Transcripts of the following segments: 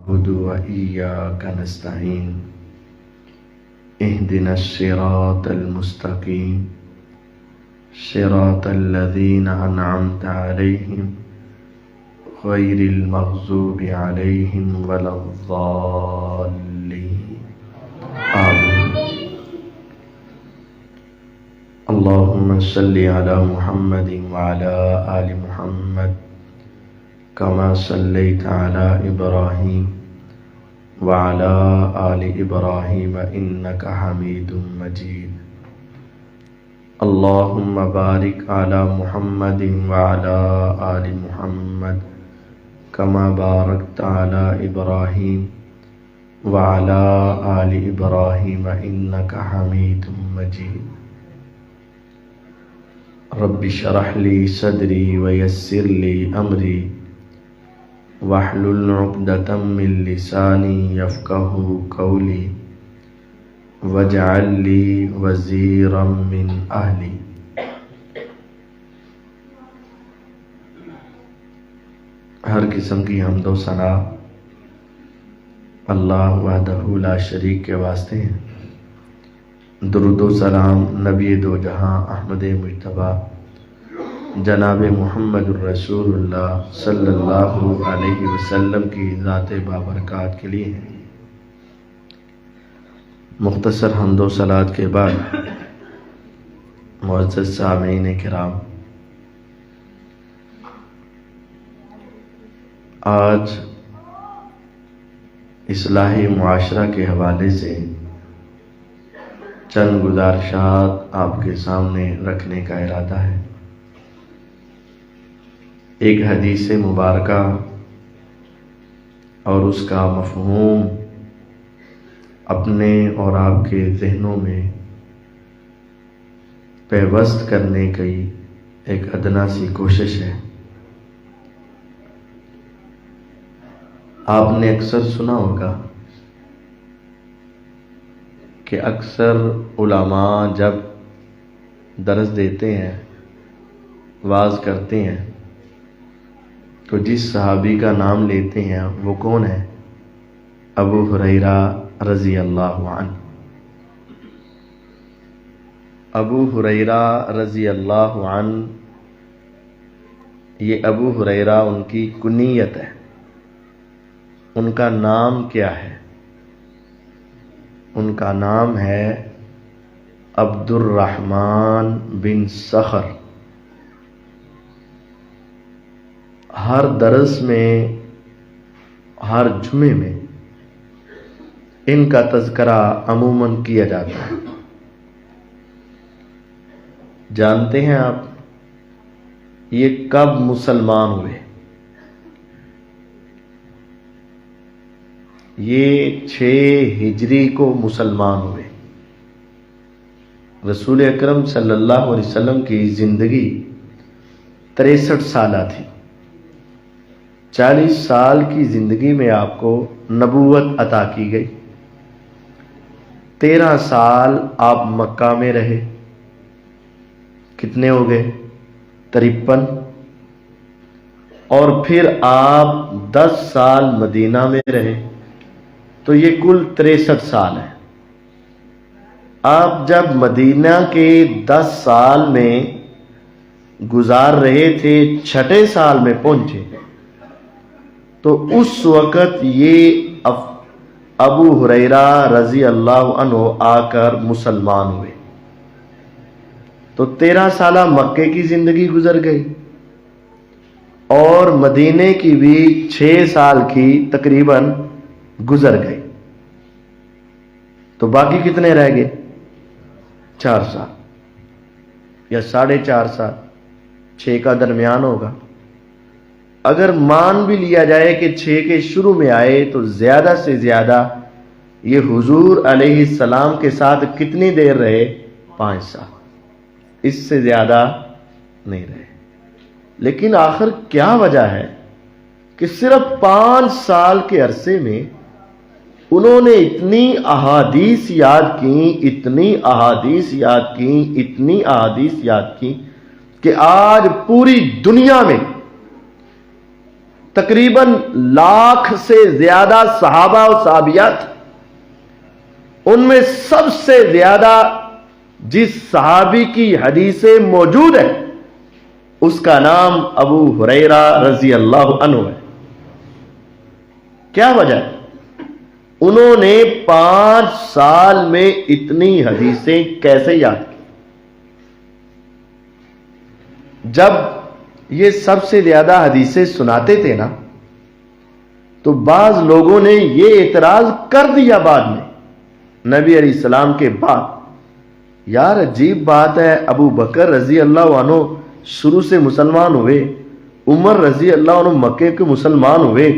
نعبد وإياك نستعين اهدنا الصراط المستقيم صراط الذين أنعمت عليهم غير المغضوب عليهم ولا الضالين آمين. اللهم صل على محمد وعلى آل محمد كما صليت على إبراهيم وعلى آل إبراهيم إنك حميد مجيد. اللهم بارك على محمد وعلى آل محمد كما باركت على إبراهيم وعلى آل إبراهيم إنك حميد مجيد. رب اشرح لي صدري ويسر لي أمري واحلل عقدة من لساني يفقهوا قولي واجعل لي وزيرا من أهلي. ہر قسم کی حمد و ثنا اللہ وحدہ لا شریک کے واسطے ہیں. درود و سلام نبی دو جہاں احمد مجتبیٰ جناب محمد الرسول اللہ صلی اللہ علیہ وسلم کی ذات بابرکات کے لیے ہیں. مختصر حمد و صلات کے بعد معزز سامعین کرام، آج اصلاح معاشرہ کے حوالے سے چند گزارشات آپ کے سامنے رکھنے کا ارادہ ہے. ایک حدیث مبارکہ اور اس کا مفہوم اپنے اور آپ کے ذہنوں میں پیوست کرنے کی ایک ادنا سی کوشش ہے. آپ نے اکثر سنا ہوگا کہ اکثر علماء جب درس دیتے ہیں، وعظ کرتے ہیں، تو جس صحابی کا نام لیتے ہیں وہ کون ہے؟ ابو ہریرہ رضی اللہ عنہ. ابو ہریرہ رضی اللہ عنہ، یہ ابو ہریرہ ان کی کنیت ہے. ان کا نام کیا ہے؟ ان کا نام ہے عبد الرحمن بن صخر. ہر درس میں، ہر جمعے میں ان کا تذکرہ عموماً کیا جاتا ہے. جانتے ہیں آپ یہ کب مسلمان ہوئے؟ یہ 6 ہجری کو مسلمان ہوئے. رسول اکرم صلی اللہ علیہ وسلم کی زندگی 63 سالہ تھی. 40 سال کی زندگی میں آپ کو نبوت عطا کی گئی. 13 سال آپ مکہ میں رہے. کتنے ہو گئے؟ 53. اور پھر آپ 10 سال مدینہ میں رہے، تو یہ کل 63 سال ہے. آپ جب مدینہ کے 10 سال میں گزار رہے تھے، 6 سال میں پہنچے، تو اس وقت یہ ابو ہریرہ رضی اللہ عنہ آ کر مسلمان ہوئے. تو 13 سالہ مکے کی زندگی گزر گئی اور مدینے کی بھی 6 سال کی تقریباً گزر گئی. تو باقی کتنے رہ گئے؟ 4 سال یا 4.5 سال. 6 کا درمیان ہوگا. اگر مان بھی لیا جائے کہ 6 کے شروع میں آئے تو زیادہ سے زیادہ یہ حضور علیہ السلام کے ساتھ کتنی دیر رہے؟ 5 سال. اس سے زیادہ نہیں رہے. لیکن آخر کیا وجہ ہے کہ صرف 5 سال کے عرصے میں انہوں نے اتنی احادیث یاد کی، اتنی احادیث یاد کی، اتنی احادیث یاد کی کہ آج پوری دنیا میں تقریباً 1,00,000 سے زیادہ صحابہ و صحابیات، ان میں سب سے زیادہ جس صحابی کی حدیثیں موجود ہیں اس کا نام ابو ہریرہ رضی اللہ عنہ ہے۔ کیا وجہ ہے؟ انہوں نے 5 سال میں اتنی حدیثیں کیسے یاد کی؟ جب یہ سب سے زیادہ حدیثیں سناتے تھے نا، تو بعض لوگوں نے یہ اعتراض کر دیا بعد میں نبی علیہ السلام کے بعد، یار عجیب بات ہے، ابو بکر رضی اللہ عنہ شروع سے مسلمان ہوئے، عمر رضی اللہ عنہ مکے کے مسلمان ہوئے،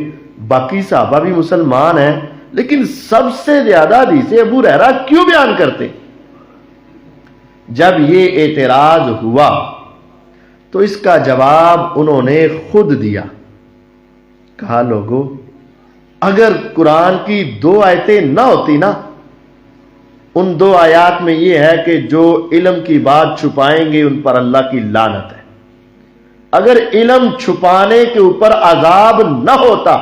باقی صحابہ بھی مسلمان ہیں، لیکن سب سے زیادہ حدیثیں ابو ہریرہ کیوں بیان کرتے؟ جب یہ اعتراض ہوا تو اس کا جواب انہوں نے خود دیا۔ کہا لوگوں، اگر قرآن کی 2 آیتیں نہ ہوتی نا، ان 2 آیات میں یہ ہے کہ جو علم کی بات چھپائیں گے ان پر اللہ کی لعنت ہے۔ اگر علم چھپانے کے اوپر عذاب نہ ہوتا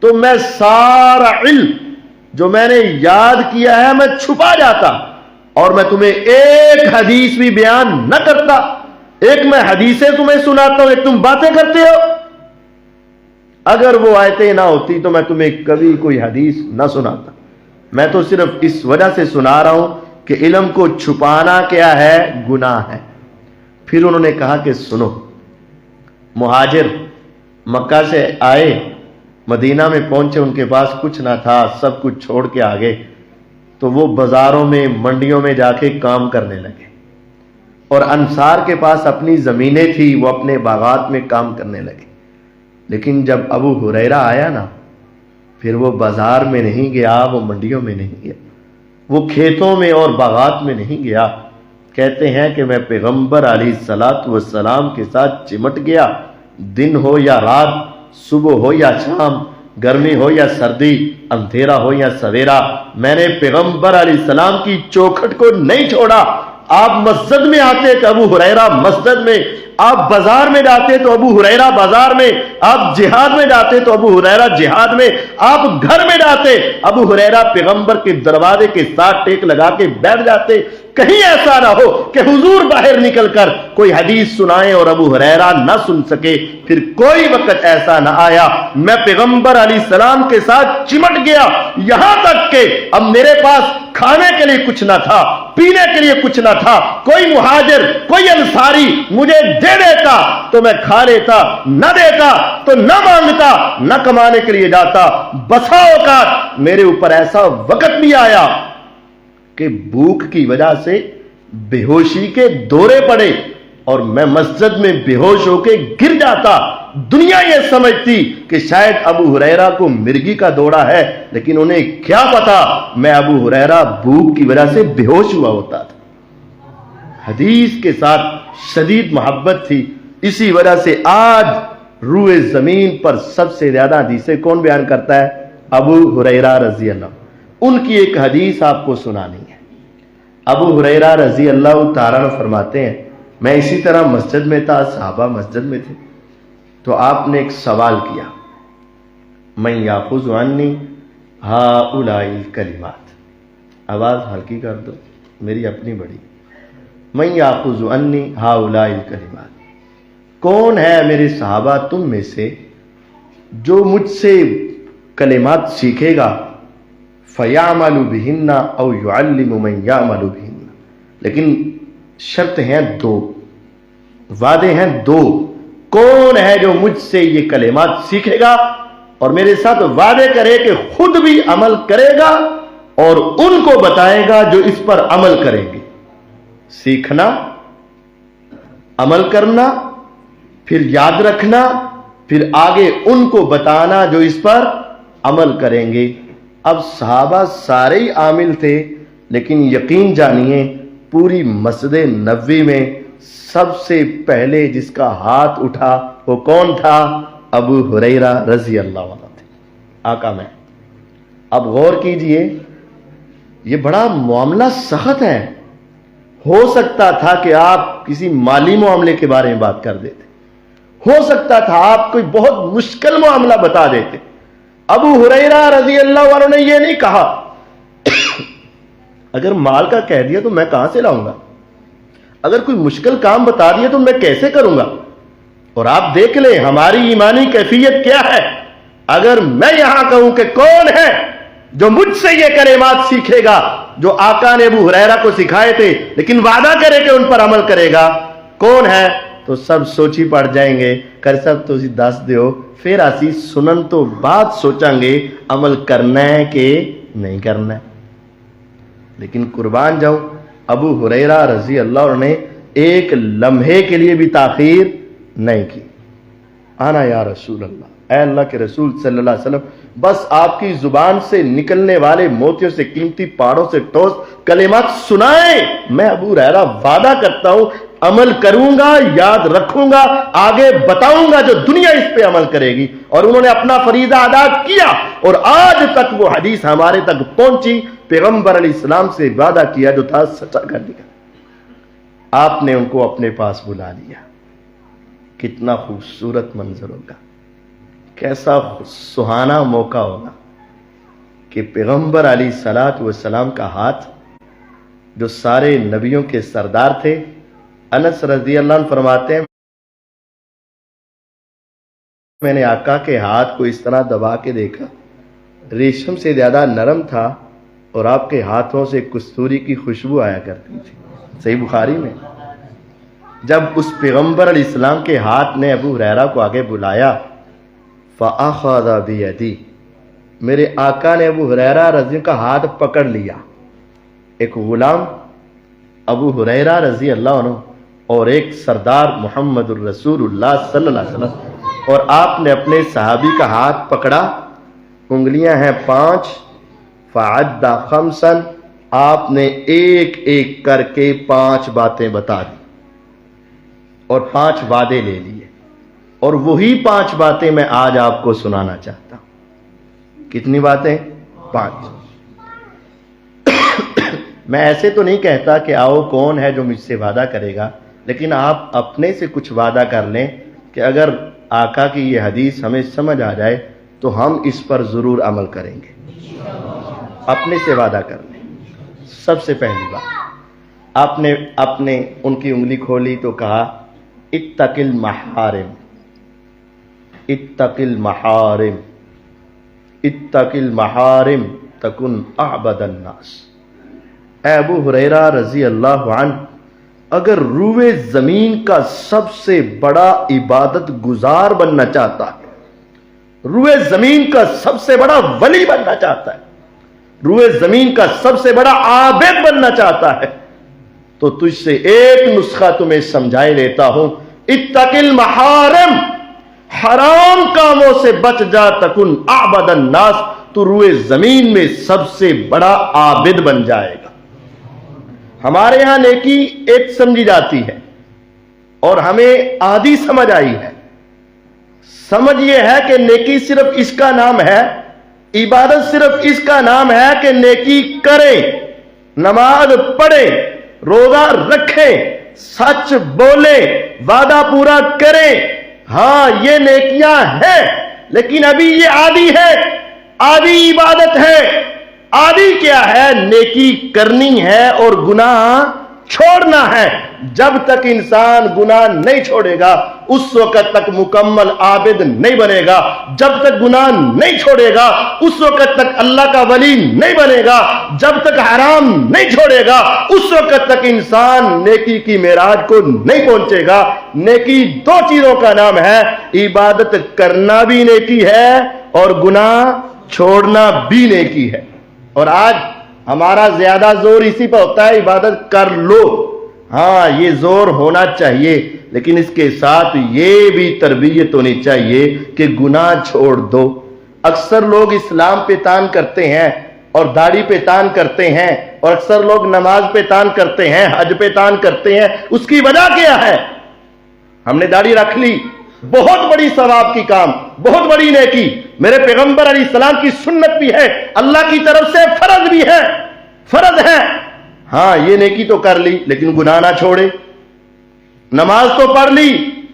تو میں سارا علم جو میں نے یاد کیا ہے میں چھپا جاتا، اور میں تمہیں ایک حدیث بھی بیان نہ کرتا۔ ایک میں حدیثیں تمہیں سناتا ہوں، ایک تم باتیں کرتے ہو۔ اگر وہ آیتیں نہ ہوتی تو میں تمہیں کبھی کوئی حدیث نہ سناتا۔ میں تو صرف اس وجہ سے سنا رہا ہوں کہ علم کو چھپانا کیا ہے؟ گناہ ہے۔ پھر انہوں نے کہا کہ سنو، مہاجر مکہ سے آئے، مدینہ میں پہنچے، ان کے پاس کچھ نہ تھا، سب کچھ چھوڑ کے آگے، تو وہ بازاروں میں منڈیوں میں جا کے کام کرنے لگے، اور انصار کے پاس اپنی زمینیں تھی، وہ اپنے باغات میں کام کرنے لگے۔ لیکن جب ابو ہریرہ آیا نا، پھر وہ بازار میں نہیں گیا، وہ منڈیوں میں نہیں گیا، وہ کھیتوں میں اور باغات میں نہیں گیا۔ کہتے ہیں کہ میں پیغمبر علیہ الصلوۃ والسلام کے ساتھ چمٹ گیا، دن ہو یا رات، صبح ہو یا شام، گرمی ہو یا سردی، اندھیرا ہو یا سویرا، میں نے پیغمبر علیہ السلام کی چوکھٹ کو نہیں چھوڑا۔ آپ مسجد میں آتے تو ابو ہریرہ مسجد میں، آپ بازار میں جاتے تو ابو ہریرہ بازار میں، آپ جہاد میں جاتے تو ابو ہریرہ جہاد میں، آپ گھر میں جاتے ابو ہریرہ پیغمبر کے دروازے کے ساتھ ٹیک لگا کے بیٹھ جاتے۔ کہیں ایسا نہ ہو کہ حضور باہر نکل کر کوئی حدیث سنائیں اور ابو ہریرہ نہ سن سکے۔ پھر کوئی وقت ایسا نہ آیا، میں پیغمبر علیہ السلام کے ساتھ چمٹ گیا، یہاں تک کہ اب میرے پاس کھانے کے لیے کچھ نہ تھا، پینے کے لیے کچھ نہ تھا، کوئی مہاجر کوئی انصاری مجھے دے دیتا تو میں کھا لیتا، نہ دیتا تو نہ مانگتا، نہ کمانے کے لیے جاتا۔ بسا اوقات میرے اوپر ایسا وقت بھی آیا کہ بھوک کی وجہ سے بے ہوشی کے دورے پڑے اور میں مسجد میں بے ہوش ہو کے گر جاتا۔ دنیا یہ سمجھتی کہ شاید ابو ہریرہ کو مرگی کا دورہ ہے، لیکن انہیں کیا پتا میں ابو ہریرہ بھوک کی وجہ سے بے ہوش ہوا ہوتا تھا۔ حدیث کے ساتھ شدید محبت تھی، اسی وجہ سے آج روئے زمین پر سب سے زیادہ حدیثیں کون بیان کرتا ہے؟ ابو ہریرہ رضی اللہ عنہ۔ ان کی ایک حدیث آپ کو سنانی ہے۔ ابو ہریرہ رضی اللہ تعالیٰ عنہ فرماتے ہیں، میں اسی طرح مسجد میں تھا، صحابہ مسجد میں تھے، تو آپ نے ایک سوال کیا، من یاخذ عنی ہؤلاء الکلمات۔ آواز ہلکی کر دو، میری اپنی بڑی۔ من یاخذ عنی ہؤلاء الکلمات، کون ہے میرے صحابہ تم میں سے جو مجھ سے کلمات سیکھے گا، فیعمل بہن او یعلم من یعمل بہن۔ لیکن شرط ہیں 2، وعدے ہیں 2۔ کون ہے جو مجھ سے یہ کلمات سیکھے گا اور میرے ساتھ وعدے کرے کہ خود بھی عمل کرے گا اور ان کو بتائے گا جو اس پر عمل کریں گے۔ سیکھنا، عمل کرنا، پھر یاد رکھنا، پھر آگے ان کو بتانا جو اس پر عمل کریں گے۔ اب صحابہ سارے ہی عامل تھے، لیکن یقین جانیے پوری مسجد نبوی میں سب سے پہلے جس کا ہاتھ اٹھا وہ کون تھا؟ ابو ہریرہ رضی اللہ عنہ تھے، آقا میں۔ اب غور کیجئے، یہ بڑا معاملہ سخت ہے۔ ہو سکتا تھا کہ آپ کسی مالی معاملے کے بارے میں بات کر دیتے، ہو سکتا تھا آپ کوئی بہت مشکل معاملہ بتا دیتے. ابو ہریرہ رضی اللہ عنہ نے یہ نہیں کہا اگر مال کا کہہ دیا تو میں کہاں سے لاؤں گا, اگر کوئی مشکل کام بتا دیا تو میں کیسے کروں گا. اور آپ دیکھ لیں ہماری ایمانی کیفیت کیا ہے. اگر میں یہاں کہوں کہ کون ہے جو مجھ سے یہ کلمات سیکھے گا جو آقا نے ابو ہریرہ کو سکھائے تھے, لیکن وعدہ کرے کہ ان پر عمل کرے گا, کون ہے, تو سب سوچی پڑ جائیں گے. کر سب تو اسی دس دیو پھر اسی سنن تو بعد سوچیں گے عمل کرنا ہے کہ نہیں کرنا ہے. لیکن قربان جاؤں ابو ہریرہ رضی اللہ عنہ نے ایک لمحے کے لیے بھی تاخیر نہیں کی. آنا یا رسول اللہ, اے اللہ کے رسول صلی اللہ علیہ وسلم, بس آپ کی زبان سے نکلنے والے موتیوں سے قیمتی پہاڑوں سے ٹھوس کلمات سنائیں. میں ابو ہریرہ وعدہ کرتا ہوں عمل کروں گا, یاد رکھوں گا, آگے بتاؤں گا جو دنیا اس پہ عمل کرے گی. اور انہوں نے اپنا فریضہ ادا کیا اور آج تک وہ حدیث ہمارے تک پہنچی. پیغمبر علیہ السلام سے وعدہ کیا جو تھا سچا کر دیا. آپ نے ان کو اپنے پاس بلا لیا. کتنا خوبصورت منظر ہوگا, کیسا سہانا موقع ہوگا کہ پیغمبر علیہ الصلوۃ والسلام کا ہاتھ جو سارے نبیوں کے سردار تھے, انس رضی اللہ عنہ فرماتے ہیں میں نے آقا کے ہاتھ کو اس طرح دبا کے دیکھا, ریشم سے زیادہ نرم تھا اور آپ کے ہاتھوں سے کستوری کی خوشبو آیا کرتی تھی. صحیح بخاری میں جب اس پیغمبر علیہ السلام کے ہاتھ نے ابو ہریرہ کو آگے بلایا, فَأَخَذَ بِيَدِي, میرے آقا نے ابو ہریرہ رضی کا ہاتھ پکڑ لیا. ایک غلام ابو ہریرہ رضی اللہ عنہ اور ایک سردار محمد الرسول اللہ صلی اللہ علیہ وسلم, اور آپ نے اپنے صحابی کا ہاتھ پکڑا, انگلیاں ہیں 5, فَعَدَّ خَمْسًا, آپ نے ایک ایک کر کے 5 باتیں بتا دی اور 5 وعدے لے لیے, اور وہی 5 باتیں میں آج آپ کو سنانا چاہتا ہوں. کتنی باتیں؟ 5. میں ایسے تو نہیں کہتا کہ آؤ کون ہے جو مجھ سے وعدہ کرے گا, لیکن آپ اپنے سے کچھ وعدہ کر لیں کہ اگر آقا کی یہ حدیث ہمیں سمجھ آ جائے تو ہم اس پر ضرور عمل کریں گے. اپنے سے وعدہ کر لیں. سب سے پہلی بات, آپ نے ان کی انگلی کھولی تو کہا اتق المحارم, اتق المحارم, اتق المحارم تکن اعبد الناس. اے ابو ہریرہ رضی اللہ عنہ, اگر روئے زمین کا سب سے بڑا عبادت گزار بننا چاہتا ہے, روئے زمین کا سب سے بڑا ولی بننا چاہتا ہے, روئے زمین کا سب سے بڑا عابد بننا چاہتا ہے, تو تجھ سے ایک نسخہ تمہیں سمجھائے لیتا ہوں. اتق المحارم, حرام کاموں سے بچ جا, تکن اعبد الناس, تو روئے زمین میں سب سے بڑا عابد بن جائے گا. ہمارے ہاں نیکی ایک سمجھی جاتی ہے اور ہمیں آدھی سمجھ آئی ہے. سمجھ یہ ہے کہ نیکی صرف اس کا نام ہے, عبادت صرف اس کا نام ہے کہ نیکی کریں, نماز پڑھیں, روزہ رکھیں, سچ بولیں, وعدہ پورا کریں. ہاں یہ نیکیاں ہیں, لیکن ابھی یہ عادی ہے, عادی عبادت ہے. عادی کیا ہے؟ نیکی کرنی ہے اور گناہ چھوڑنا ہے. جب تک انسان گناہ نہیں چھوڑے گا اس وقت تک مکمل عابد نہیں بنے گا. جب تک گناہ نہیں چھوڑے گا اس وقت تک اللہ کا ولی نہیں بنے گا. جب تک حرام نہیں چھوڑے گا اس وقت تک انسان نیکی کی معراج کو نہیں پہنچے گا. نیکی 2 چیزوں کا نام ہے, عبادت کرنا بھی نیکی ہے اور گناہ چھوڑنا بھی نیکی ہے. اور آج ہمارا زیادہ زور اسی پہ ہوتا ہے عبادت کر لو. ہاں یہ زور ہونا چاہیے, لیکن اس کے ساتھ یہ بھی تربیت ہونی چاہیے کہ گناہ چھوڑ دو. اکثر لوگ اسلام پہ تان کرتے ہیں اور داڑھی پہ تان کرتے ہیں, اور اکثر لوگ نماز پہ تان کرتے ہیں, حج پہ تان کرتے ہیں. اس کی وجہ کیا ہے؟ ہم نے داڑھی رکھ لی, بہت بڑی ثواب کی کام, بہت بڑی نیکی, میرے پیغمبر علیہ السلام کی سنت بھی ہے, اللہ کی طرف سے فرض بھی ہے, فرض ہے. ہاں یہ نیکی تو کر لی لیکن گناہ نہ چھوڑے. نماز تو پڑھ لی,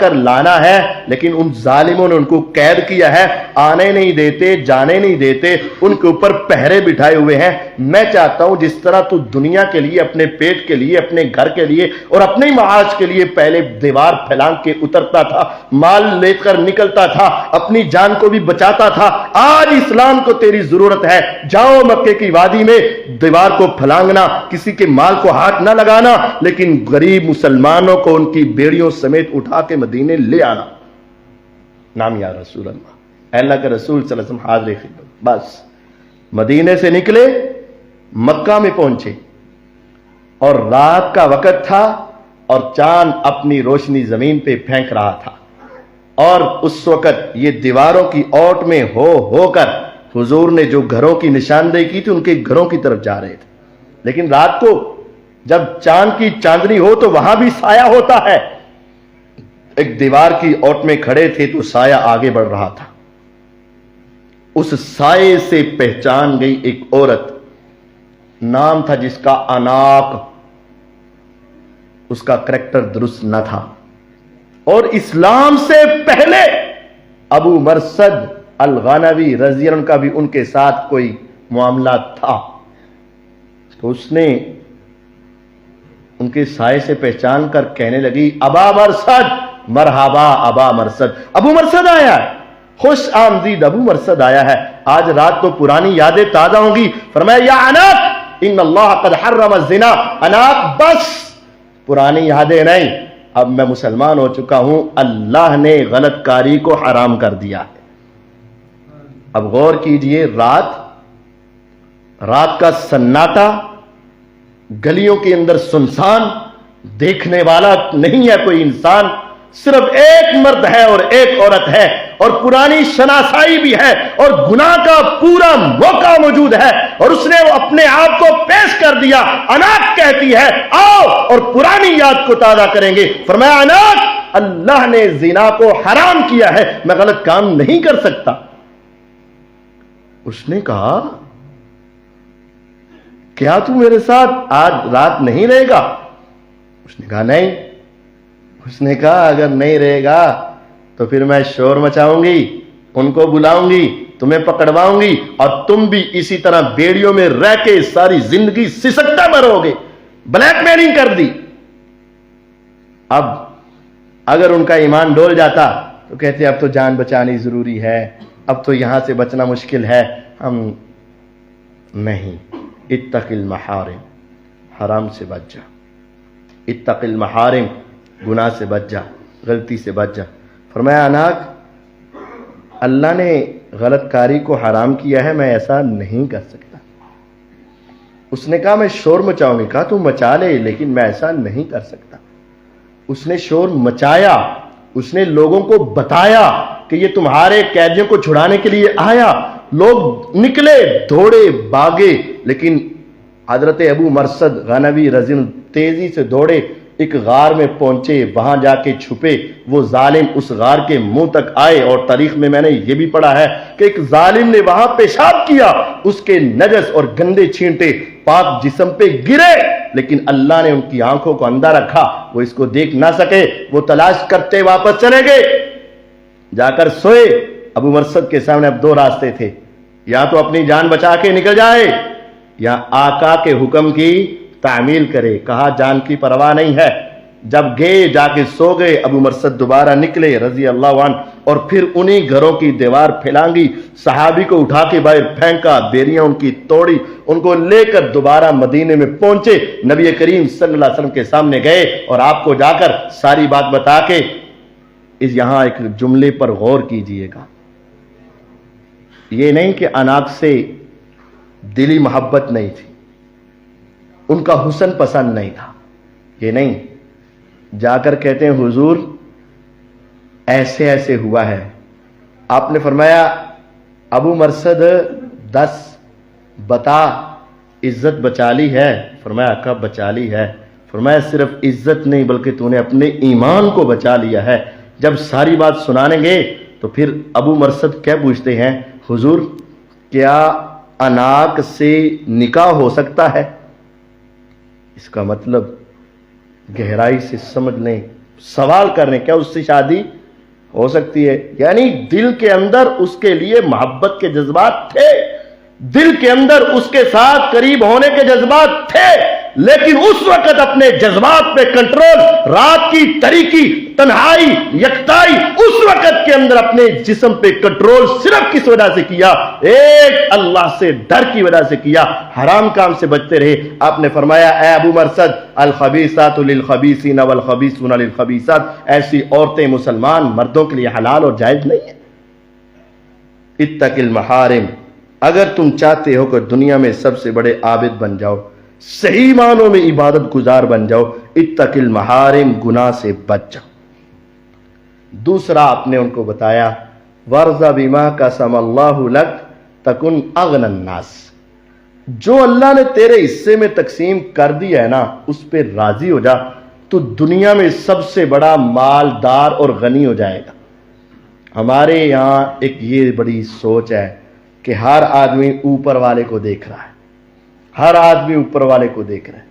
کر لانا ہے، لیکن ان ظالموں نے ان کو قید کیا ہے، آنے نہیں دیتے، جانے نہیں دیتے، ان کے اوپر پہرے بٹھائے ہوئے ہیں۔ میں چاہتا ہوں جس طرح تو دنیا کے لیے، اپنے پیٹ کے لیے، اپنے گھر کے لیے اور اپنے معاش کے لیے پہلے دیوار پھیلان کے اترتا تھا، مال لے کر نکلتا تھا، اپنی جان کو بھی بچاتا تھا، آج اسلام کو تیری ضرورت ہے، جاؤ مکے کی وادی میں دیوار کو پھلانگنا، کسی کے مال کو ہاتھ نہ لگانا، لیکن غریب مسلمانوں کو ان کی بیڑیوں سمیت اٹھا کے مدینے لے آنا۔ نام یا رسول اللہ، اے اللہ کے رسول صلی اللہ علیہ وسلم حاضر خدمت۔ بس مدینے سے نکلے، مکہ میں پہنچے، اور رات کا وقت تھا اور چاند اپنی روشنی زمین پہ پھینک رہا تھا، اور اس وقت یہ دیواروں کی اوٹ میں ہو کر حضور نے جو گھروں کی نشاندہی کی تھی ان کے گھروں کی طرف جا رہے تھے۔ لیکن رات کو جب چاند کی چاندنی ہو تو وہاں بھی سایہ ہوتا ہے، ایک دیوار کی اوٹ میں کھڑے تھے تو سایہ آگے بڑھ رہا تھا، اس سائے سے پہچان گئی ایک عورت، نام تھا جس کا اناق، اس کا کریکٹر درست نہ تھا، اور اسلام سے پہلے ابو مرصد الغنوی رضی اللہ عنہ کا بھی ان کے ساتھ کوئی معاملہ تھا، تو اس نے ان کے سائے سے پہچان کر کہنے لگی ابا مرصد، مرحبا ابا مرصد، ابو مرصد آیا ہے، خوش آمدید ابو مرصد آیا ہے، آج رات تو پرانی یادیں تازہ ہوں گی۔ فرمایا یا اناق ان اللہ قد حرم الزنا، اناق بس پرانی یادیں نہیں، اب میں مسلمان ہو چکا ہوں، اللہ نے غلط کاری کو حرام کر دیا ہے۔ اب غور کیجئے، رات کا سناٹا، گلیوں کے اندر سنسان، دیکھنے والا نہیں ہے کوئی انسان، صرف ایک مرد ہے اور ایک عورت ہے، اور پرانی شناسائی بھی ہے، اور گناہ کا پورا موقع موجود ہے، اور اس نے اپنے آپ کو پیش کر دیا۔ اناق کہتی ہے آؤ اور پرانی یاد کو تازہ کریں گے۔ فرمایا اناق، اللہ نے زنا کو حرام کیا ہے، میں غلط کام نہیں کر سکتا۔ اس نے کہا کیا تو میرے ساتھ آج رات نہیں رہے گا؟ اس نے کہا نہیں۔ اس نے کہا اگر نہیں رہے گا تو پھر میں شور مچاؤں گی، ان کو بلاؤں گی، تمہیں پکڑواؤں گی، اور تم بھی اسی طرح بیڑیوں میں رہ کے ساری زندگی سسکتا مرو گے۔ بلیک میلنگ کر دی۔ اب اگر ان کا ایمان ڈول جاتا تو کہتے اب تو جان بچانی ضروری ہے، اب تو یہاں سے بچنا مشکل ہے، ہم نہیں۔ اتق المحارم، حرام سے بچ جا، اتق المحارم، گناہ سے بچ جا، غلطی سے بچ جا۔ فرمایا اناق، اللہ نے غلط کاری کو حرام کیا ہے، میں ایسا نہیں کر سکتا۔ اس نے کہا میں شور مچاؤں گی۔ کہا تو مچا لے، لیکن میں ایسا نہیں کر سکتا۔ اس نے شور مچایا، اس نے لوگوں کو بتایا کہ یہ تمہارے قیدیوں کو چھڑانے کے لیے آیا۔ لوگ نکلے، دوڑے، بھاگے، لیکن حضرت ابو مرصد غنوی رضی اللہ عنہ تیزی سے دوڑے، ایک غار میں پہنچے، وہاں جا کے چھپے۔ وہ ظالم اس غار کے منہ تک آئے، اور تاریخ میں نے یہ بھی پڑھا ہے کہ ایک ظالم نے وہاں پیشاب کیا، اس کے نجس اور گندے چھینٹے پاک جسم پہ گرے، لیکن اللہ نے ان کی آنکھوں کو اندھا رکھا، وہ اس کو دیکھ نہ سکے۔ وہ تلاش کرتے واپس چلے گئے، جا کر سوئے۔ ابو مرصد کے سامنے اب دو راستے تھے، یا تو اپنی جان بچا کے نکل جائے، یا آقا کے حکم کی تعمیل کرے۔ کہا جان کی پرواہ نہیں ہے۔ جب گئے، جا کے سو گئے۔ ابو مرصد دوبارہ نکلے رضی اللہ عنہ، اور پھر انہی گھروں کی دیوار پھیلانگی، صحابی کو اٹھا کے باہر پھینکا، بیریاں ان کی توڑی، ان کو لے کر دوبارہ مدینے میں پہنچے، نبی کریم صلی اللہ علیہ وسلم کے سامنے گئے، اور آپ کو جا کر ساری بات بتا کے یہاں ایک جملے پر غور کیجئے گا۔ یہ نہیں کہ اناق سے دلی محبت نہیں تھی، ان کا حسن پسند نہیں تھا، یہ نہیں، جا کر کہتے ہیں حضور ایسے ایسے ہوا ہے۔ آپ نے فرمایا ابو مرصد 10 بتا، عزت بچا لی ہے؟ فرمایا کب بچا لی ہے؟ فرمایا صرف عزت نہیں بلکہ تو نے اپنے ایمان کو بچا لیا ہے۔ جب ساری بات سنانے گئے تو پھر ابو مرصد کیا پوچھتے ہیں حضور کیا اناق سے نکاح ہو سکتا ہے؟ اس کا مطلب گہرائی سے سمجھ لیں، سوال کر رہے ہیں کیا اس سے شادی ہو سکتی ہے؟ یعنی دل کے اندر اس کے لیے محبت کے جذبات تھے، دل کے اندر اس کے ساتھ قریب ہونے کے جذبات تھے، لیکن اس وقت اپنے جذبات پہ کنٹرول، رات کی تاریکی، تنہائی، یکتائی، اس وقت کے اندر اپنے جسم پہ کنٹرول صرف کس وجہ سے کیا؟ ایک اللہ سے ڈر کی وجہ سے کیا، حرام کام سے بچتے رہے۔ آپ نے فرمایا اے ابو مرثد الخبیثات للخبیثین والخبیثون للخبیثات، ایسی عورتیں مسلمان مردوں کے لیے حلال اور جائز نہیں ہیں۔ اتق المحارم، اگر تم چاہتے ہو کہ دنیا میں سب سے بڑے عابد بن جاؤ، صحیح معنوں میں عبادت گزار بن جاؤ، اتق المحارم، گناہ سے بچ جاؤ۔ دوسرا آپ نے ان کو بتایا ورض بما قسم اللہ لک تکن اغنى الناس، جو اللہ نے تیرے حصے میں تقسیم کر دیا ہے نا اس پہ راضی ہو جا، تو دنیا میں سب سے بڑا مالدار اور غنی ہو جائے گا۔ ہمارے یہاں ایک یہ بڑی سوچ ہے کہ ہر آدمی اوپر والے کو دیکھ رہا ہے، ہر آدمی اوپر والے کو دیکھ رہا ہے۔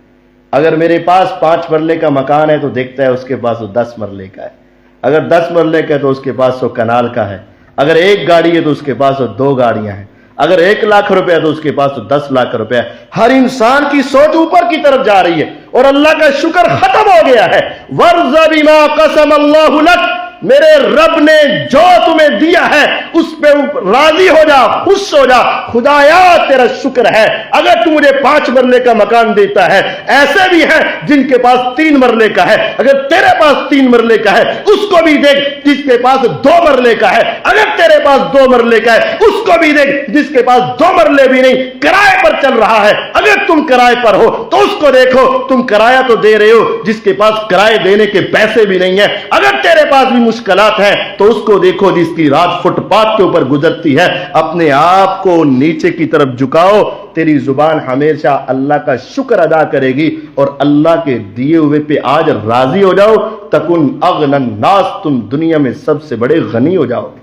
اگر میرے پاس 5 مرلے کا مکان ہے تو دیکھتا ہے اس کے پاس 10 مرلے کا ہے، اگر 10 مرلے کا ہے تو اس کے پاس 100 کنال کا ہے، اگر ایک گاڑی ہے تو اس کے پاس 2 گاڑیاں ہیں، اگر 1 لاکھ روپے ہے تو اس کے پاس 10 لاکھ روپے ہے۔ ہر انسان کی سوچ اوپر کی طرف جا رہی ہے، اور اللہ کا شکر ختم ہو گیا ہے۔ وَرْضَ بِمَا قَسَمَ اللَّهُ لَكَ، میرے رب نے جو تمہیں دیا ہے اس پہ راضی ہو جا، خوش ہو جا۔ خدایا تیرا شکر ہے، اگر تو مجھے 5 مرلے کا مکان دیتا ہے، ایسے بھی ہیں جن کے پاس 3 مرلے کا ہے، اگر تیرے پاس 3 مرلے کا ہے اس کو بھی دیکھ جس کے پاس 2 مرلے کا ہے، اگر تیرے پاس 2 مرلے کا ہے اس کو بھی دیکھ جس کے پاس 2 مرلے بھی نہیں، کرائے پر چل رہا ہے، اگر تم کرائے پر ہو تو اس کو دیکھو، تم کرایہ تو دے رہے ہو جس کے پاس کرائے دینے کے پیسے بھی نہیں ہیں، اگر تیرے پاس بھی مشکلات ہیں تو اس کو دیکھو جس کی رات فٹ پاتھ کے اوپر گزرتی ہے۔ اپنے آپ کو نیچے کی طرف جھکاؤ، تیری زبان ہمیشہ اللہ کا شکر ادا کرے گی اور اللہ کے دیے ہوئے پہ آج راضی ہو جاؤ۔ تکن اغنى الناس، تم دنیا میں سب سے بڑے غنی ہو جاؤ گے۔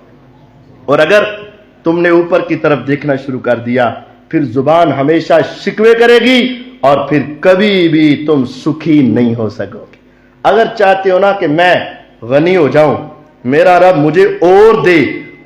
اور اگر تم نے اوپر کی طرف دیکھنا شروع کر دیا پھر زبان ہمیشہ شکوے کرے گی اور پھر کبھی بھی تم سکھی نہیں ہو سکو گے۔ اگر چاہتے ہو نا کہ میں غنی ہو جاؤں، میرا رب مجھے اور دے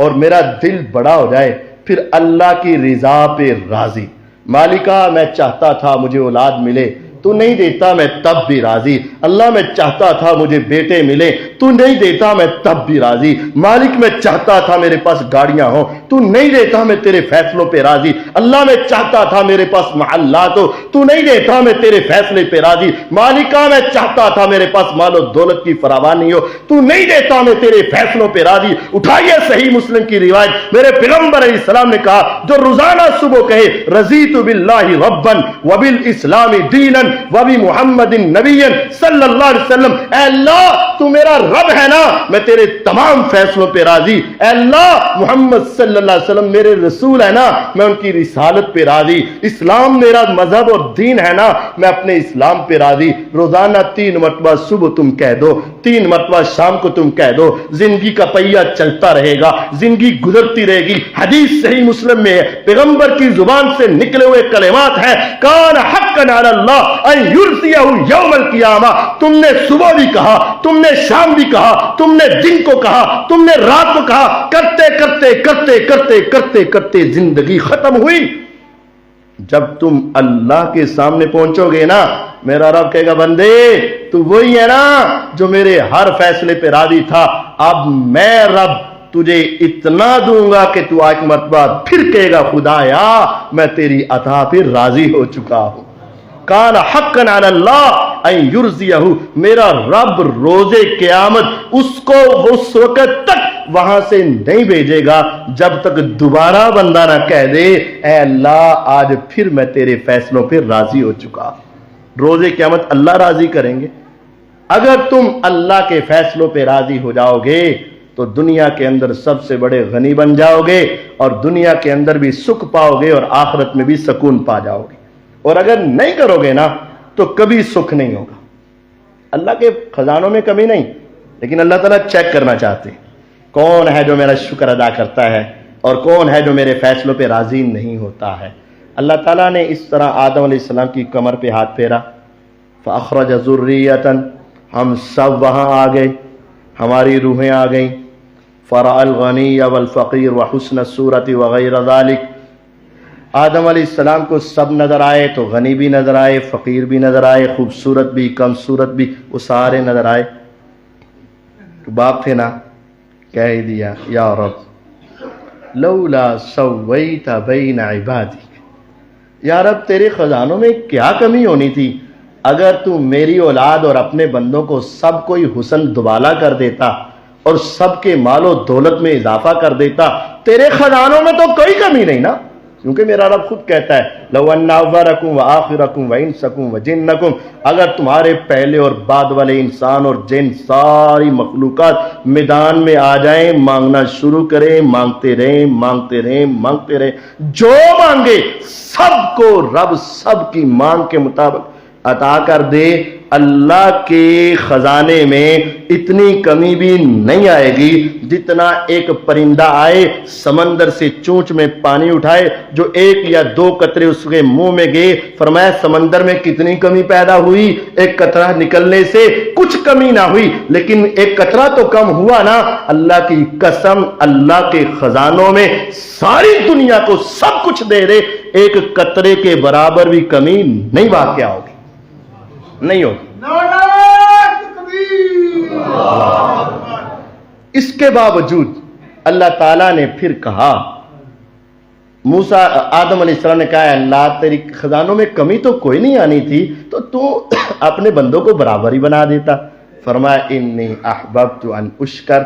اور میرا دل بڑا ہو جائے، پھر اللہ کی رضا پہ راضی۔ مالکا میں چاہتا تھا مجھے اولاد ملے، تو نہیں دیتا میں تب بھی راضی۔ اللہ میں چاہتا تھا مجھے بیٹے ملے، تو نہیں دیتا میں تب بھی راضی۔ مالک میں چاہتا تھا میرے پاس گاڑیاں ہوں، تو نہیں دیتا میں تیرے فیصلوں پہ راضی۔ اللہ میں چاہتا تھا میرے پاس محلات ہو، تو نہیں دیتا میں تیرے فیصلے پہ راضی۔ مالکا میں چاہتا تھا میرے پاس مال و دولت کی فراوانی ہو، تو نہیں دیتا میں تیرے فیصلوں پہ راضی۔ اٹھائیے صحیح مسلم کی روایت، میرے پیغمبر علیہ السلام نے کہا جو روزانہ صبح کہے رضیت باللہ ربا وبالاسلام دینا وبی محمد نبی صلی اللہ علیہ وسلم، اے اللہ تو میرا رب ہے نا، میں تیرے تمام فیصلوں پہ راضی۔ اے اللہ محمد صلی اللہ علیہ وسلم میرے رسول ہے نا، میں ان کی رسالت پہ راضی۔ اسلام میرا مذہب اور دین ہے نا، میں اپنے اسلام پہ راضی۔ روزانہ 3 مرتبہ صبح تم کہہ دو، 3 مرتبہ شام کو تم کہہ دو، زندگی کا پہیہ چلتا رہے گا، زندگی گزرتی رہے گی۔ حدیث صحیح مسلم میں ہے، پیغمبر کی زبان سے نکلے ہوئے کلمات ہیں، کان حقا علی اللہ ان یرضیہ یوم القیامہ۔ تم نے صبح بھی کہا، تم نے شام بھی کہا، تم نے دن کو کہا، تم نے رات کو کہا، کرتے کرتے کرتے کرتے کرتے کرتے زندگی ختم ہوئی۔ جب تم اللہ کے سامنے پہنچو گے نا، میرا رب کہے گا بندے تو وہی ہے نا جو میرے ہر فیصلے پہ راضی تھا، اب میں رب تجھے اتنا دوں گا کہ تو ایک مرتبہ پھر کہے گا خدایا میں تیری عطا پہ راضی ہو چکا ہوں۔ کان حقا علی اللہ ان یرضیہ، میرا رب روز قیامت اس کو اس وقت تک وہاں سے نہیں بھیجے گا جب تک دوبارہ بندہ نہ کہہ دے اے اللہ آج پھر میں تیرے فیصلوں پہ راضی ہو چکا۔ روز قیامت اللہ راضی کریں گے۔ اگر تم اللہ کے فیصلوں پہ راضی ہو جاؤ گے تو دنیا کے اندر سب سے بڑے غنی بن جاؤ گے اور دنیا کے اندر بھی سکھ پاؤ گے اور آخرت میں بھی سکون پا جاؤ گے۔ اور اگر نہیں کرو گے نا تو کبھی سکھ نہیں ہوگا۔ اللہ کے خزانوں میں کمی نہیں، لیکن اللہ تعالیٰ چیک کرنا چاہتے ہیں کون ہے جو میرا شکر ادا کرتا ہے اور کون ہے جو میرے فیصلوں پہ راضی نہیں ہوتا ہے۔ اللہ تعالیٰ نے اس طرح آدم علیہ السلام کی کمر پہ ہاتھ پھیرا، فَأَخْرَجَ ذُرِّيَّةً، ہم سب وہاں آ گئے، ہماری روحیں آ گئیں. فرأى الغنی والفقیر وحسن الصورت وغیر ذلک. آدم علیہ السلام کو سب نظر آئے، تو غنی بھی نظر آئے، فقیر بھی نظر آئے، خوبصورت بھی، کم صورت بھی، وہ سارے نظر آئے. تو باپ تھے نا، کہہ ہی دیا یا رب لولا سویت بین عبادی، یا رب تیرے خزانوں میں کیا کمی ہونی تھی اگر تو میری اولاد اور اپنے بندوں کو سب کوئی حسن دوبالا کر دیتا اور سب کے مال و دولت میں اضافہ کر دیتا. تیرے خزانوں میں تو کوئی کمی نہیں نا، کیونکہ میرا رب خود کہتا ہے لو ان اولکم وآخرکم وانسکم وجنکم، اگر تمہارے پہلے اور بعد والے انسان اور جن ساری مخلوقات میدان میں آ جائیں، مانگنا شروع کریں، مانگتے رہیں مانگتے رہیں مانگتے رہیں، جو مانگے سب کو رب سب کی مانگ کے مطابق عطا کر دے. اللہ کے خزانے میں اتنی کمی بھی نہیں آئے گی جتنا ایک پرندہ آئے، سمندر سے چونچ میں پانی اٹھائے، جو ایک یا دو قطرے اس کے منہ میں گئے. فرمایا سمندر میں کتنی کمی پیدا ہوئی، ایک قطرہ نکلنے سے کچھ کمی نہ ہوئی، لیکن ایک قطرہ تو کم ہوا نا. اللہ کی قسم، اللہ کے خزانوں میں ساری دنیا کو سب کچھ دے دے، ایک قطرے کے برابر بھی کمی نہیں واقع ہوگی، نہیں ہوگی. اس کے باوجود اللہ تعالیٰ نے پھر کہا، موسیٰ آدم علیہ السلام نے کہا اللہ تیری خزانوں میں کمی تو کوئی نہیں آنی تھی، تو اپنے بندوں کو برابر ہی بنا دیتا. فرمایا انی احببت ان اشکر،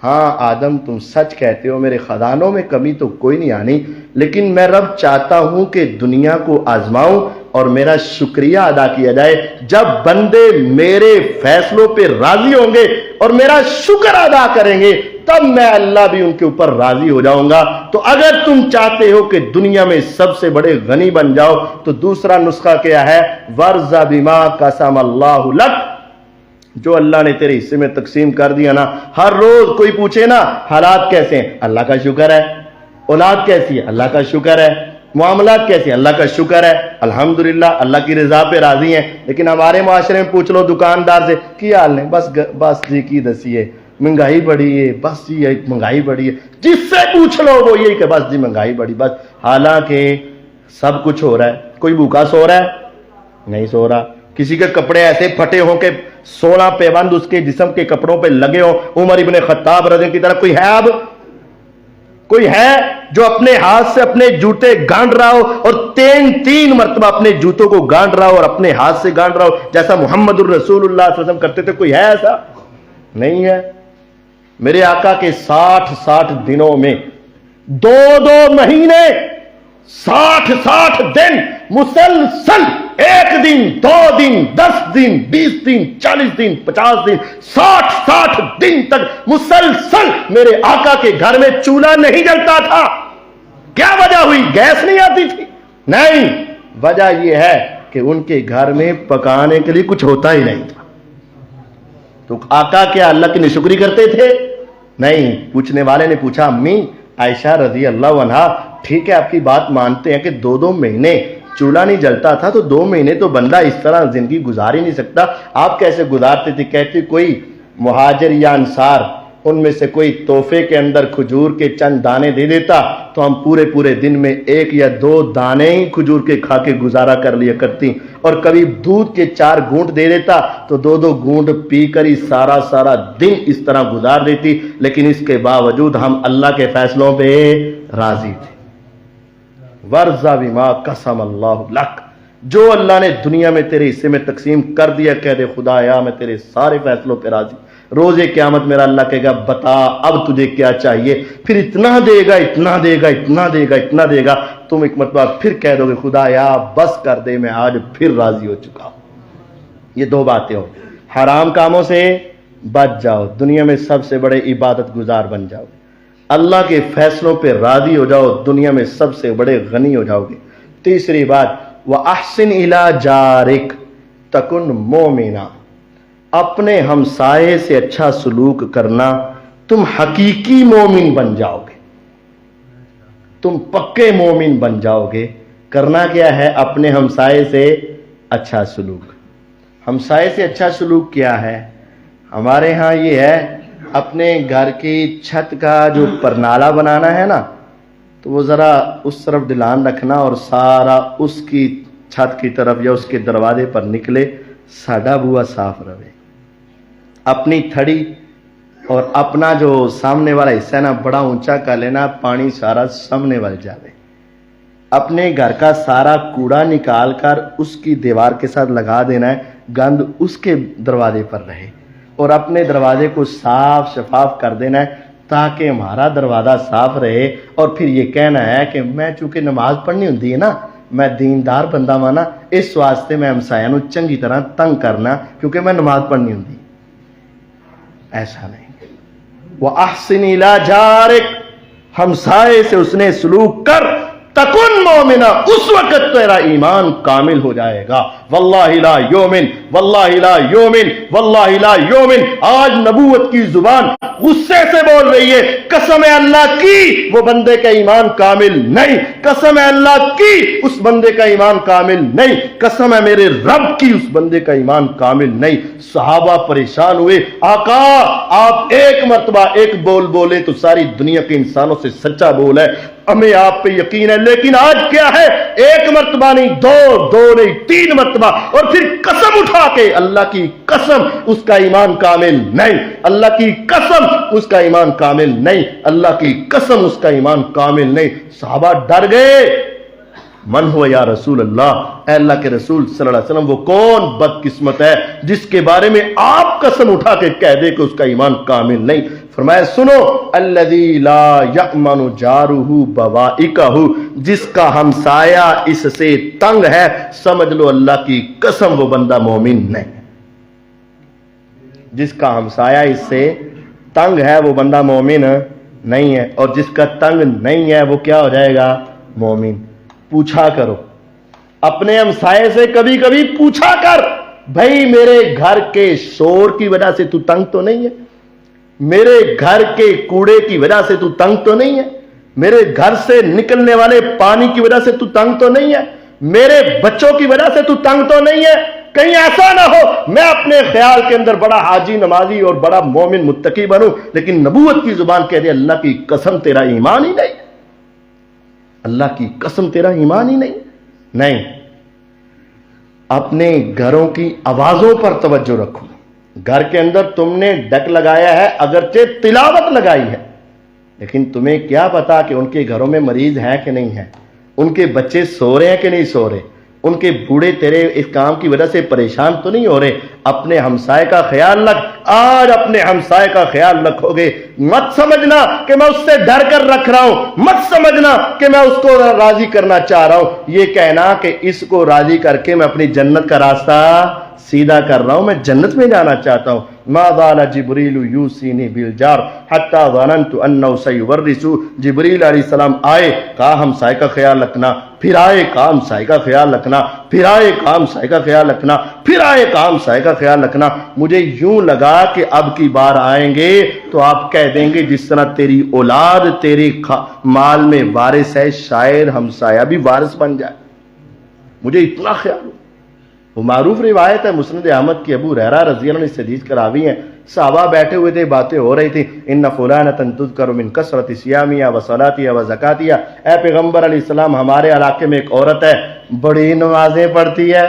ہاں آدم تم سچ کہتے ہو، میرے خزانوں میں کمی تو کوئی نہیں آنی، لیکن میں رب چاہتا ہوں کہ دنیا کو آزماؤں اور میرا شکریہ ادا کیا جائے. جب بندے میرے فیصلوں پہ راضی ہوں گے اور میرا شکر ادا کریں گے، تب میں اللہ بھی ان کے اوپر راضی ہو جاؤں گا. تو اگر تم چاہتے ہو کہ دنیا میں سب سے بڑے غنی بن جاؤ تو دوسرا نسخہ کیا ہے، وَرْضَ بِمَا قَسَمَ اللَّهُ لَكَ، جو اللہ نے تیرے حصے میں تقسیم کر دیا نا. ہر روز کوئی پوچھے نا حالات کیسے ہیں، اللہ کا شکر ہے. اولاد کیسی ہے، اللہ کا شکر ہے. معاملات کیسے ہیں، اللہ کا شکر ہے، الحمدللہ، اللہ کی رضا پہ راضی ہیں. لیکن ہمارے معاشرے میں پوچھ لو دکاندار سے کی حال نہیں، بس جی کی دسی ہے، مہنگائی بڑھی ہے، بس جی مہنگائی بڑھی ہے. جس سے پوچھ لو وہ یہی کہ بس جی مہنگائی بڑھی بس. حالانکہ سب کچھ ہو رہا ہے. کوئی بھوکا سو رہا ہے؟ نہیں سو رہا. کسی کے کپڑے ایسے پھٹے ہوں کہ 16 پیبند اس کے جسم کے کپڑوں پہ لگے ہوں عمر ابن خطاب رضی کی طرح. کوئی ہے اب؟ کوئی ہے جو اپنے ہاتھ سے اپنے جوتے گانڈ رہا ہو اور تین مرتبہ اپنے جوتوں کو گانڈ رہا ہو اور اپنے ہاتھ سے گانڈ رہا ہو جیسا محمد الرسول اللہ صلی اللہ علیہ وسلم کرتے تھے؟ کوئی ہے ایسا؟ نہیں ہے. میرے آقا کے 60 دنوں میں 2 مہینے 60 دن مسلسل، 1 دن 2 دن 10 دن 20 دن 40 دن 50 دن 60 دن تک مسلسل میرے آقا کے گھر میں چولہا نہیں جلتا تھا. کیا وجہ ہوئی؟ گیس نہیں آتی تھی؟ نہیں، وجہ یہ ہے کہ ان کے گھر میں پکانے کے لیے کچھ ہوتا ہی نہیں تھا. تو آقا کیا اللہ کی ناشکری کرتے تھے؟ نہیں. پوچھنے والے نے پوچھا امی عائشہ رضی اللہ عنہا، ٹھیک ہے آپ کی بات مانتے ہیں کہ 2 مہینے چولہا نہیں جلتا تھا، تو 2 مہینے تو بندہ اس طرح زندگی گزار ہی نہیں سکتا، آپ کیسے گزارتے تھے؟ کہتے کوئی مہاجر یا انصار ان میں سے کوئی تحفے کے اندر کھجور کے چند دانے دے دیتا تو ہم پورے دن میں 1 یا 2 دانے ہی کھجور کے کھا کے گزارا کر لیا کرتی، اور کبھی دودھ کے 4 گھونٹ دے دیتا تو 2 گھونٹ پی کر ہی سارا دن اس طرح گزار دیتی. لیکن اس کے باوجود ہم اللہ کے فیصلوں پہ راضی تھے. وَرْضَ بِمَا قَسَمَ اللَّهُ لَكَ، جو اللہ نے دنیا میں تیرے حصے میں تقسیم کر دیا، کہہ دے خدایا میں تیرے سارے فیصلوں پہ راضی. روز قیامت میرا اللہ کہے گا بتا اب تجھے کیا چاہیے، پھر اتنا دے گا اتنا دے گا اتنا دے گا اتنا دے گا. تم ایک مرتبہ پھر کہہ دو گے خدایا بس کر دے، میں آج پھر راضی ہو چکا ہوں. یہ 2 باتیں ہو. حرام کاموں سے بچ جاؤ، دنیا میں سب سے بڑے عبادت گزار بن جاؤ. اللہ کے فیصلوں پہ راضی ہو جاؤ، دنیا میں سب سے بڑے غنی ہو جاؤ گے. تیسری بات وَأَحْسِنْ إِلَىٰ جَارِكَ تَكُنْ مُؤْمِنًا، اپنے ہمسائے سے اچھا سلوک کرنا، تم حقیقی مومن بن جاؤ گے، تم پکے مومن بن جاؤ گے. کرنا کیا ہے؟ اپنے ہمسائے سے اچھا سلوک. ہمسائے سے اچھا سلوک کیا ہے؟ ہمارے ہاں یہ ہے، اپنے گھر کی چھت کا جو پرنالا بنانا ہے نا، تو وہ ذرا اس طرف دھیان رکھنا اور سارا اس کی چھت کی طرف یا اس کے دروازے پر نکلے، ساڈا بوا صاف رہے۔ اپنی تھڑی اور اپنا جو سامنے والا حصہ ہے نا بڑا اونچا کر لینا، پانی سارا سامنے والے جاوے۔ اپنے گھر کا سارا کوڑا نکال کر اس کی دیوار کے ساتھ لگا دینا ہے، گند اس کے دروازے پر رہے، اور اپنے دروازے کو صاف شفاف کر دینا ہے تاکہ ہمارا دروازہ صاف رہے۔ اور پھر یہ کہنا ہے کہ میں چونکہ نماز پڑھنی ہوتی ہے نا، میں دیندار بندہ مانا، اس واسطے میں ہمسایہ نو چنگی طرح تنگ کرنا کیونکہ میں نماز پڑھنی ہوتی۔ ایسا نہیں۔ وَأَحْسِنْ إِلَىٰ جَارِكَ، ہمسائے سے اس نے سلوک کر، تکن مومنا، اس وقت تیرا ایمان کامل ہو جائے گا۔ واللہ لا یومن، واللہ لا یومن، واللہ لا یومن۔ آج نبوت کی زبان غصے سے بول رہی ہے، قسم ہے اللہ کی وہ بندے کا ایمان کامل نہیں، قسم ہے اللہ کی اس بندے کا ایمان کامل نہیں، قسم ہے میرے رب کی اس بندے کا ایمان کامل نہیں۔ صحابہ پریشان ہوئے، آقا آپ ایک مرتبہ ایک بول بولے تو ساری دنیا کے انسانوں سے سچا بول ہے، ہمیں آپ پہ یقین ہے، لیکن آج کیا ہے، ایک مرتبہ نہیں، دو نہیں، 3 مرتبہ، اور پھر قسم اٹھا کے، اللہ کی قسم اس کا ایمان کامل نہیں، اللہ کی قسم اس کا ایمان کامل نہیں، اللہ کی قسم اس کا ایمان کامل نہیں۔ صحابہ ڈر گئے، من ہوا یا رسول اللہ، اے اللہ کے رسول صلی اللہ علیہ وسلم، وہ کون بدقسمت ہے جس کے بارے میں آپ قسم اٹھا کے کہہ دے کہ اس کا ایمان کامل نہیں؟ فرمایا سنو، الذی لا یأمن جارہ بوائقہ، جس کا ہمسایہ اس سے تنگ ہے، سمجھ لو اللہ کی قسم وہ بندہ مومن نہیں۔ جس کا ہمسایہ اس سے تنگ ہے وہ بندہ مومن نہیں ہے، اور جس کا تنگ نہیں ہے وہ کیا ہو جائے گا؟ مومن۔ پوچھا کرو اپنے ہمسائے سے، کبھی کبھی پوچھا کر، بھائی میرے گھر کے شور کی وجہ سے تو تنگ تو نہیں ہے؟ میرے گھر کے کوڑے کی وجہ سے تو تنگ تو نہیں ہے؟ میرے گھر سے نکلنے والے پانی کی وجہ سے تو تنگ تو نہیں ہے؟ میرے بچوں کی وجہ سے تو تنگ تو نہیں ہے؟ کہیں ایسا نہ ہو میں اپنے خیال کے اندر بڑا حاجی نمازی اور بڑا مومن متقی بنوں، لیکن نبوت کی زبان کہہ دے اللہ کی قسم تیرا ایمان ہی نہیں، اللہ کی قسم تیرا ایمان ہی نہیں۔ اپنے گھروں کی آوازوں پر توجہ رکھو۔ گھر کے اندر تم نے ڈک لگایا ہے، اگرچہ تلاوت لگائی ہے، لیکن تمہیں کیا پتا کہ ان کے گھروں میں مریض ہیں کہ نہیں ہیں، ان کے بچے سو رہے ہیں کہ نہیں سو رہے، ان کے بوڑھے تیرے اس کام کی وجہ سے پریشان تو نہیں ہو رہے۔ اپنے ہمسائے کا خیال رکھ، آج اپنے ہمسائے کا خیال رکھو گے، مت سمجھنا کہ میں اس سے ڈر کر رکھ رہا ہوں، مت سمجھنا کہ میں اس کو راضی کرنا چاہ رہا ہوں، یہ کہنا کہ اس کو راضی کر کے میں اپنی جنت کا راستہ سیدھا کر رہا ہوں، میں جنت میں جانا چاہتا ہوں۔ ما زال جبریل یوصینی بالجار حتی ظننت انہ سیورث، جبریل علیہ السلام آئے، کہا ہمسائے کا خیال رکھنا، پھر آئے کہا ہمسائے کا خیال رکھنا، پھر آئے کہا ہمسائے کا خیال رکھنا، پھر آئے کہا ہمسائے کا خیال رکھنا۔ مجھے یوں لگا کہ اب کی بار آئیں گے تو آپ کہہ دیں گے جس طرح تیری اولاد تیرے مال میں وارث ہے، شاید ہمسایہ بھی وارث بن جائے۔ مجھے اتنا خیال ہو۔ وہ معروف روایت ہے مسند احمد کی، ابو ہریرہ رضی اللہ عنہ سے حدیث کراوی ہے، صحابہ بیٹھے ہوئے تھے، باتیں ہو رہی تھی، ان فلانۃ تذکر من کثرت صیامها وصلاتها وزکاتها، اے پیغمبر علیہ السلام ہمارے علاقے میں ایک عورت ہے، بڑی نمازیں پڑھتی ہے،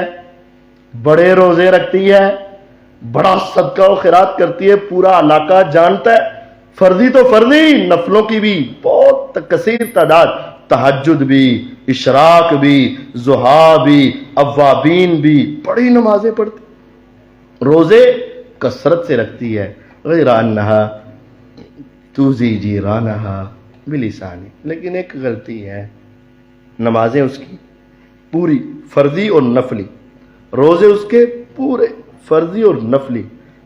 بڑے روزے رکھتی ہے، بڑا صدقہ و خیرات کرتی ہے، پورا علاقہ جانتا ہے، فرضی تو فرضی، نفلوں کی بھی بہت کثیر تعداد، تہجد بھی، اشراق بھی، ضحیٰ بھی، اوابین بھی، بڑی نمازیں پڑھتی، روزے کثرت سے رکھتی ہے، غیر انہا توزی جیرانہا بلسانی، لیکن ایک غلطی ہے، نمازیں اس کی پوری فرضی اور نفلی، روزے اس کے پورے فرضی اور نفلی،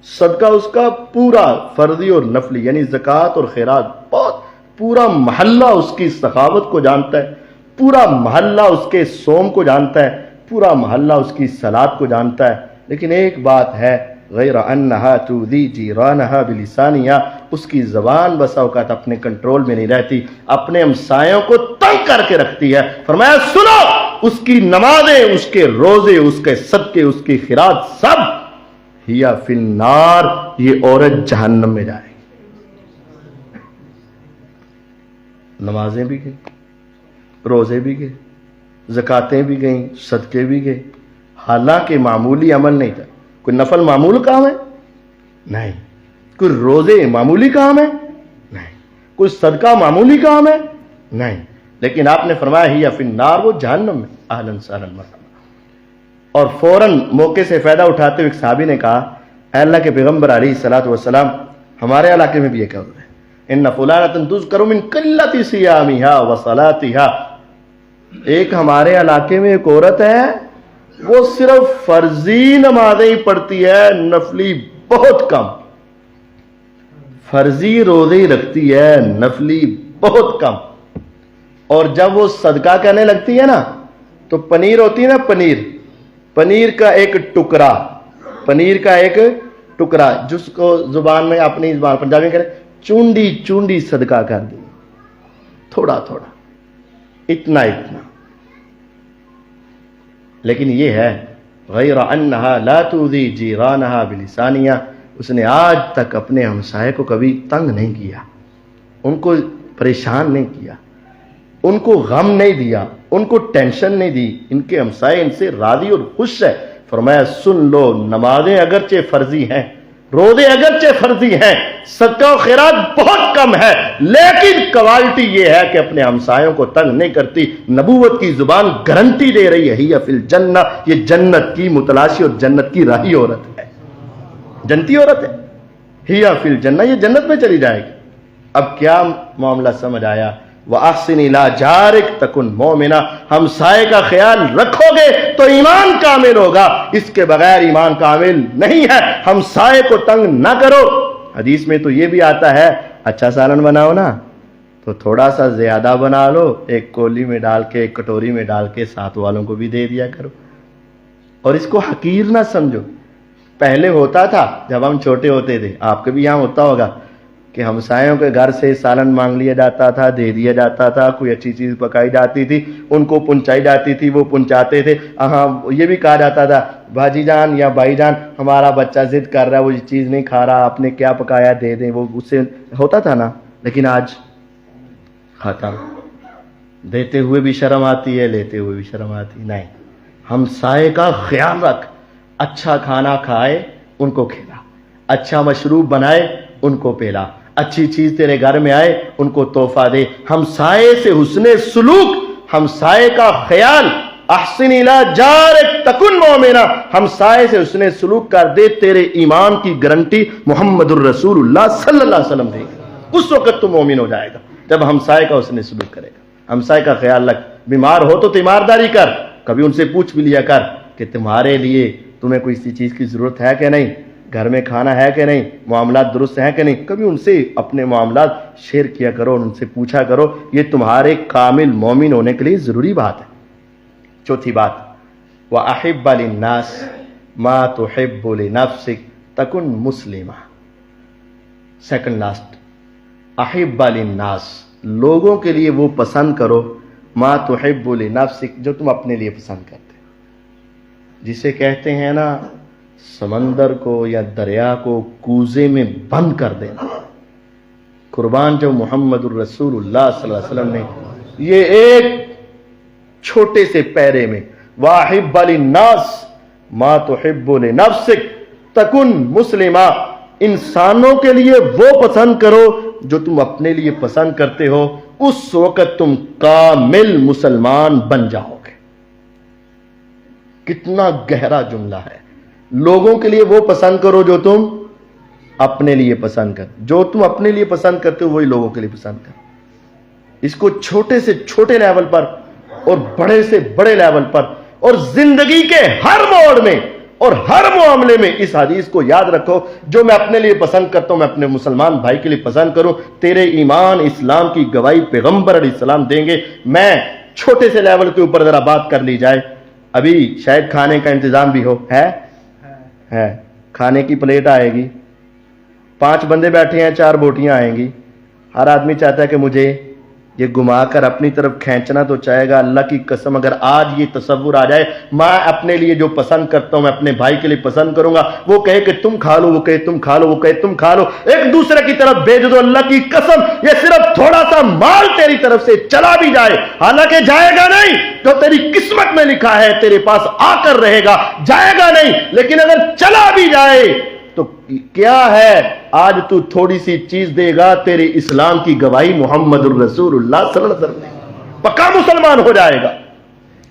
صدقہ اس کا پورا فرضی اور نفلی، یعنی زکوٰۃ اور خیرات بہت، پورا محلہ اس کی سخاوت کو جانتا ہے، پورا محلہ اس کے صوم کو جانتا ہے، پورا محلہ اس کی صلات کو جانتا ہے، لیکن ایک بات ہے، غیر انہا تؤذی جیرانہا بلسانہا، اس کی زبان بسا اوقات اپنے کنٹرول میں نہیں رہتی، اپنے ہمسایوں کو تنگ کر کے رکھتی ہے۔ فرمایا سنو، اس کی نمازیں، اس کے روزے، اس کے صدقے، اس کی خیرات سب ہیا فی النار، یہ عورت جہنم میں جائے گی۔ نمازیں بھی گئی، روزے بھی گئے، زکاتیں بھی گئیں، صدقے بھی گئے، حالانکہ معمولی عمل نہیں تھا۔ کوئی نفل معمول کام ہے؟ نہیں۔ کوئی روزے معمولی کام ہے؟ نہیں۔ کوئی صدقہ معمولی کام ہے؟ نہیں۔ لیکن آپ نے فرمایا ہی فی النار، وہ جہنم میں۔ اہلاً سہلاً مرحبا۔ اور فوراً موقع سے فائدہ اٹھاتے ہوئے ایک صحابی نے کہا، اے اللہ کے پیغمبر علیہ الصلوۃ والسلام، ہمارے علاقے میں بھی یہ کہہ رہے ہیں، ان فلانۃ تذکر من قلۃ صیامھا وصلاتھا، ایک ہمارے علاقے میں ایک عورت ہے، وہ صرف فرضی نمازیں ہی پڑھتی ہے، نفلی بہت کم، فرضی روزے ہی رکھتی ہے، نفلی بہت کم، اور جب وہ صدقہ کرنے لگتی ہے نا تو پنیر ہوتی ہے نا، پنیر کا ایک ٹکڑا جس کو زبان میں اپنی زبان پنجابی میں کہتے چونڈی صدقہ کر دی، تھوڑا تھوڑا، اتنا۔ لیکن یہ ہے غیر انہا لا تؤذی جیرانہا بلسانیہ، اس نے آج تک اپنے ہمسائے کو کبھی تنگ نہیں کیا، ان کو پریشان نہیں کیا، ان کو غم نہیں دیا، ان کو ٹینشن نہیں دی، ان کے ہمسائے ان سے راضی اور خوش ہے۔ فرمایا سن لو، نمازیں اگرچہ فرضی ہیں، روزے اگرچہ فرضی ہیں، صدقہ و خیرات بہت کم ہے، لیکن کوالٹی یہ ہے کہ اپنے ہمسایوں کو تنگ نہیں کرتی۔ نبوت کی زبان گارنٹی دے رہی ہے، ہی فی الجنہ، یہ جنت کی متلاشی اور جنت کی راہی عورت ہے، جنتی عورت ہے، ہی فی الجنہ، یہ جنت میں چلی جائے گی۔ اب کیا معاملہ سمجھ آیا؟ وَأَحْسِنْ إِلَىٰ جَارِكَ تَكُنْ مُؤْمِنًا، ہمسائے کا خیال رکھو گے تو ایمان کامل ہوگا، اس کے بغیر ایمان کامل نہیں ہے۔ ہمسائے کو تنگ نہ کرو۔ حدیث میں تو یہ بھی آتا ہے، اچھا سالن بناؤ نا تو تھوڑا سا زیادہ بنا لو، ایک کولی میں ڈال کے، ایک کٹوری میں ڈال کے ساتھ والوں کو بھی دے دیا کرو، اور اس کو حقیر نہ سمجھو۔ پہلے ہوتا تھا جب ہم چھوٹے ہوتے تھے، آپ کے بھی یہاں ہوتا ہوگا، کہ ہمسایوں کے گھر سے سالن مانگ لیا جاتا تھا، دے دیا جاتا تھا، کوئی اچھی چیز پکائی جاتی تھی، ان کو پہنچائی جاتی تھی، وہ پہنچاتے تھے۔ ہاں یہ بھی کہا جاتا تھا، بھاجی جان یا بھائی جان ہمارا بچہ ضد کر رہا ہے، وہ یہ چیز نہیں کھا رہا، آپ نے کیا پکایا دے دیں، وہ اس سے ہوتا تھا نا۔ لیکن آج ختم، دیتے ہوئے بھی شرم آتی ہے، لیتے ہوئے بھی شرم آتی ہے۔ نہیں، ہمسائے کا خیال رکھ، اچھا کھانا کھائے ان کو کھلا، اچھا مشروب بنائے ان کو پلا، اچھی چیز تیرے گھر میں آئے ان کو تحفہ دے، ہمسائے سے حسن سلوک، ہمسائے کا خیال۔ احسن الی جارک تکن مومنا، ہمسائے سے حسن سلوک کر دے، تیرے ایمان کی گارنٹی محمد الرسول اللہ صلی اللہ علیہ وسلم دے گا۔ اس وقت تو مومن ہو جائے گا جب ہمسائے کا حسن سلوک کرے گا۔ ہمسائے کا خیال رکھ، بیمار ہو تو تیمارداری کر، کبھی ان سے پوچھ بھی لیا کر کہ تمہارے لیے تمہیں کوئی سی چیز کی ضرورت ہے کہ نہیں، گھر میں کھانا ہے کہ نہیں، معاملات درست ہیں کہ نہیں، کبھی ان سے اپنے معاملات شیئر کیا کرو، ان سے پوچھا کرو، یہ تمہارے کامل مومن ہونے کے لیے ضروری بات ہے۔ چوتھی بات، وَأَحِبَّ لِلنَّاسِ مَا تُحِبُّ لِنَفْسِكَ تَكُنْ مُسْلِمًا۔ سیکنڈ لاسٹ، احب للناس، لوگوں کے لیے وہ پسند کرو، ما تحب لنفسک، جو تم اپنے لیے پسند کرتے ہو۔ جسے کہتے ہیں نا سمندر کو یا دریا کو کوزے میں بند کر دینا، قربان جو محمد الرسول اللہ صلی اللہ علیہ وسلم نے یہ ایک چھوٹے سے پیرے میں، واحب للناس ما تحب لنفسک تکن مسلما، انسانوں کے لیے وہ پسند کرو جو تم اپنے لیے پسند کرتے ہو، اس وقت تم کامل مسلمان بن جاؤ گے۔ کتنا گہرا جملہ ہے۔ لوگوں کے لیے وہ پسند کرو جو تم اپنے لیے پسند کر، جو تم اپنے لیے پسند کرتے ہو وہی لوگوں کے لیے پسند کر۔ اس کو چھوٹے سے چھوٹے لیول پر اور بڑے سے بڑے لیول پر اور زندگی کے ہر موڑ میں اور ہر معاملے میں اس حدیث کو یاد رکھو، جو میں اپنے لیے پسند کرتا ہوں میں اپنے مسلمان بھائی کے لیے پسند کروں، تیرے ایمان اسلام کی گواہی پیغمبر علیہ السلام دیں گے۔ میں چھوٹے سے لیول کے اوپر ذرا بات کر لی جائے، ابھی شاید کھانے کا انتظام بھی ہو، ہے کھانے کی پلیٹ آئے گی، 5 بندے بیٹھے ہیں، 4 بوٹیاں آئیں گی، ہر آدمی چاہتا ہے کہ مجھے یہ گما کر اپنی طرف کھینچنا تو چاہے گا. اللہ کی قسم اگر آج یہ تصور آ جائے میں اپنے لیے جو پسند کرتا ہوں میں اپنے بھائی کے لیے پسند کروں گا, وہ کہے کہ تم کھا لو, وہ کہے تم کھا لو, وہ کہے تم کھا لو, ایک دوسرے کی طرف بھیج دو. اللہ کی قسم یہ صرف تھوڑا سا مال تیری طرف سے چلا بھی جائے, حالانکہ جائے گا نہیں, جو تیری قسمت میں لکھا ہے تیرے پاس آ کر رہے گا, جائے گا نہیں, لیکن اگر چلا بھی جائے تو کیا ہے, آج تو تھوڑی سی چیز دے گا, تیرے اسلام کی گواہی محمد الرسول اللہ صلی اللہ علیہ وسلم, پکا مسلمان ہو جائے گا.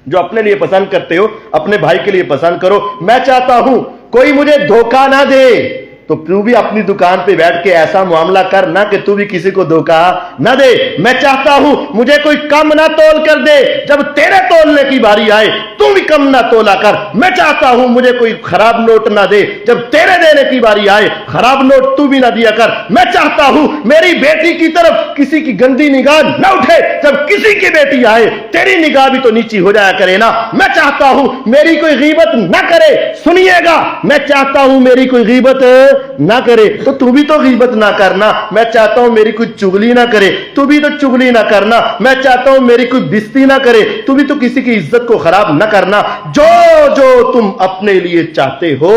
جو اپنے لیے پسند کرتے ہو اپنے بھائی کے لیے پسند کرو. میں چاہتا ہوں کوئی مجھے دھوکہ نہ دے, تو تو بھی اپنی دکان پہ بیٹھ کے ایسا معاملہ کر نہ کہ تو بھی کسی کو دھوکہ نہ دے. میں چاہتا ہوں مجھے کوئی کم نہ تول کر دے, جب تیرے تولنے کی باری آئے تو بھی کم نہ تولا کر. میں چاہتا ہوں مجھے کوئی خراب نوٹ نہ دے, جب تیرے دینے کی باری آئے خراب نوٹ تو بھی نہ دیا کر. میں چاہتا ہوں میری بیٹی کی طرف کسی کی گندی نگاہ نہ اٹھے, جب کسی کی بیٹی آئے تیری نگاہ بھی تو نیچی ہو جایا کرے نا. میں چاہتا ہوں میری کوئی غیبت نہ کرے, سنیے گا, میں چاہتا ہوں میری کوئی غیبت نہ کرے, تو بھی تو غیبت نہ کرنا. میں چاہتا ہوں میری کوئی چغلی نہ کرے, تو بھی تو چغلی نہ کرنا. میں چاہتا ہوں میری کوئی بستی نہ کرے, تو بھی تو کسی کی عزت کو خراب نہ کرنا. جو جو تم اپنے لیے چاہتے ہو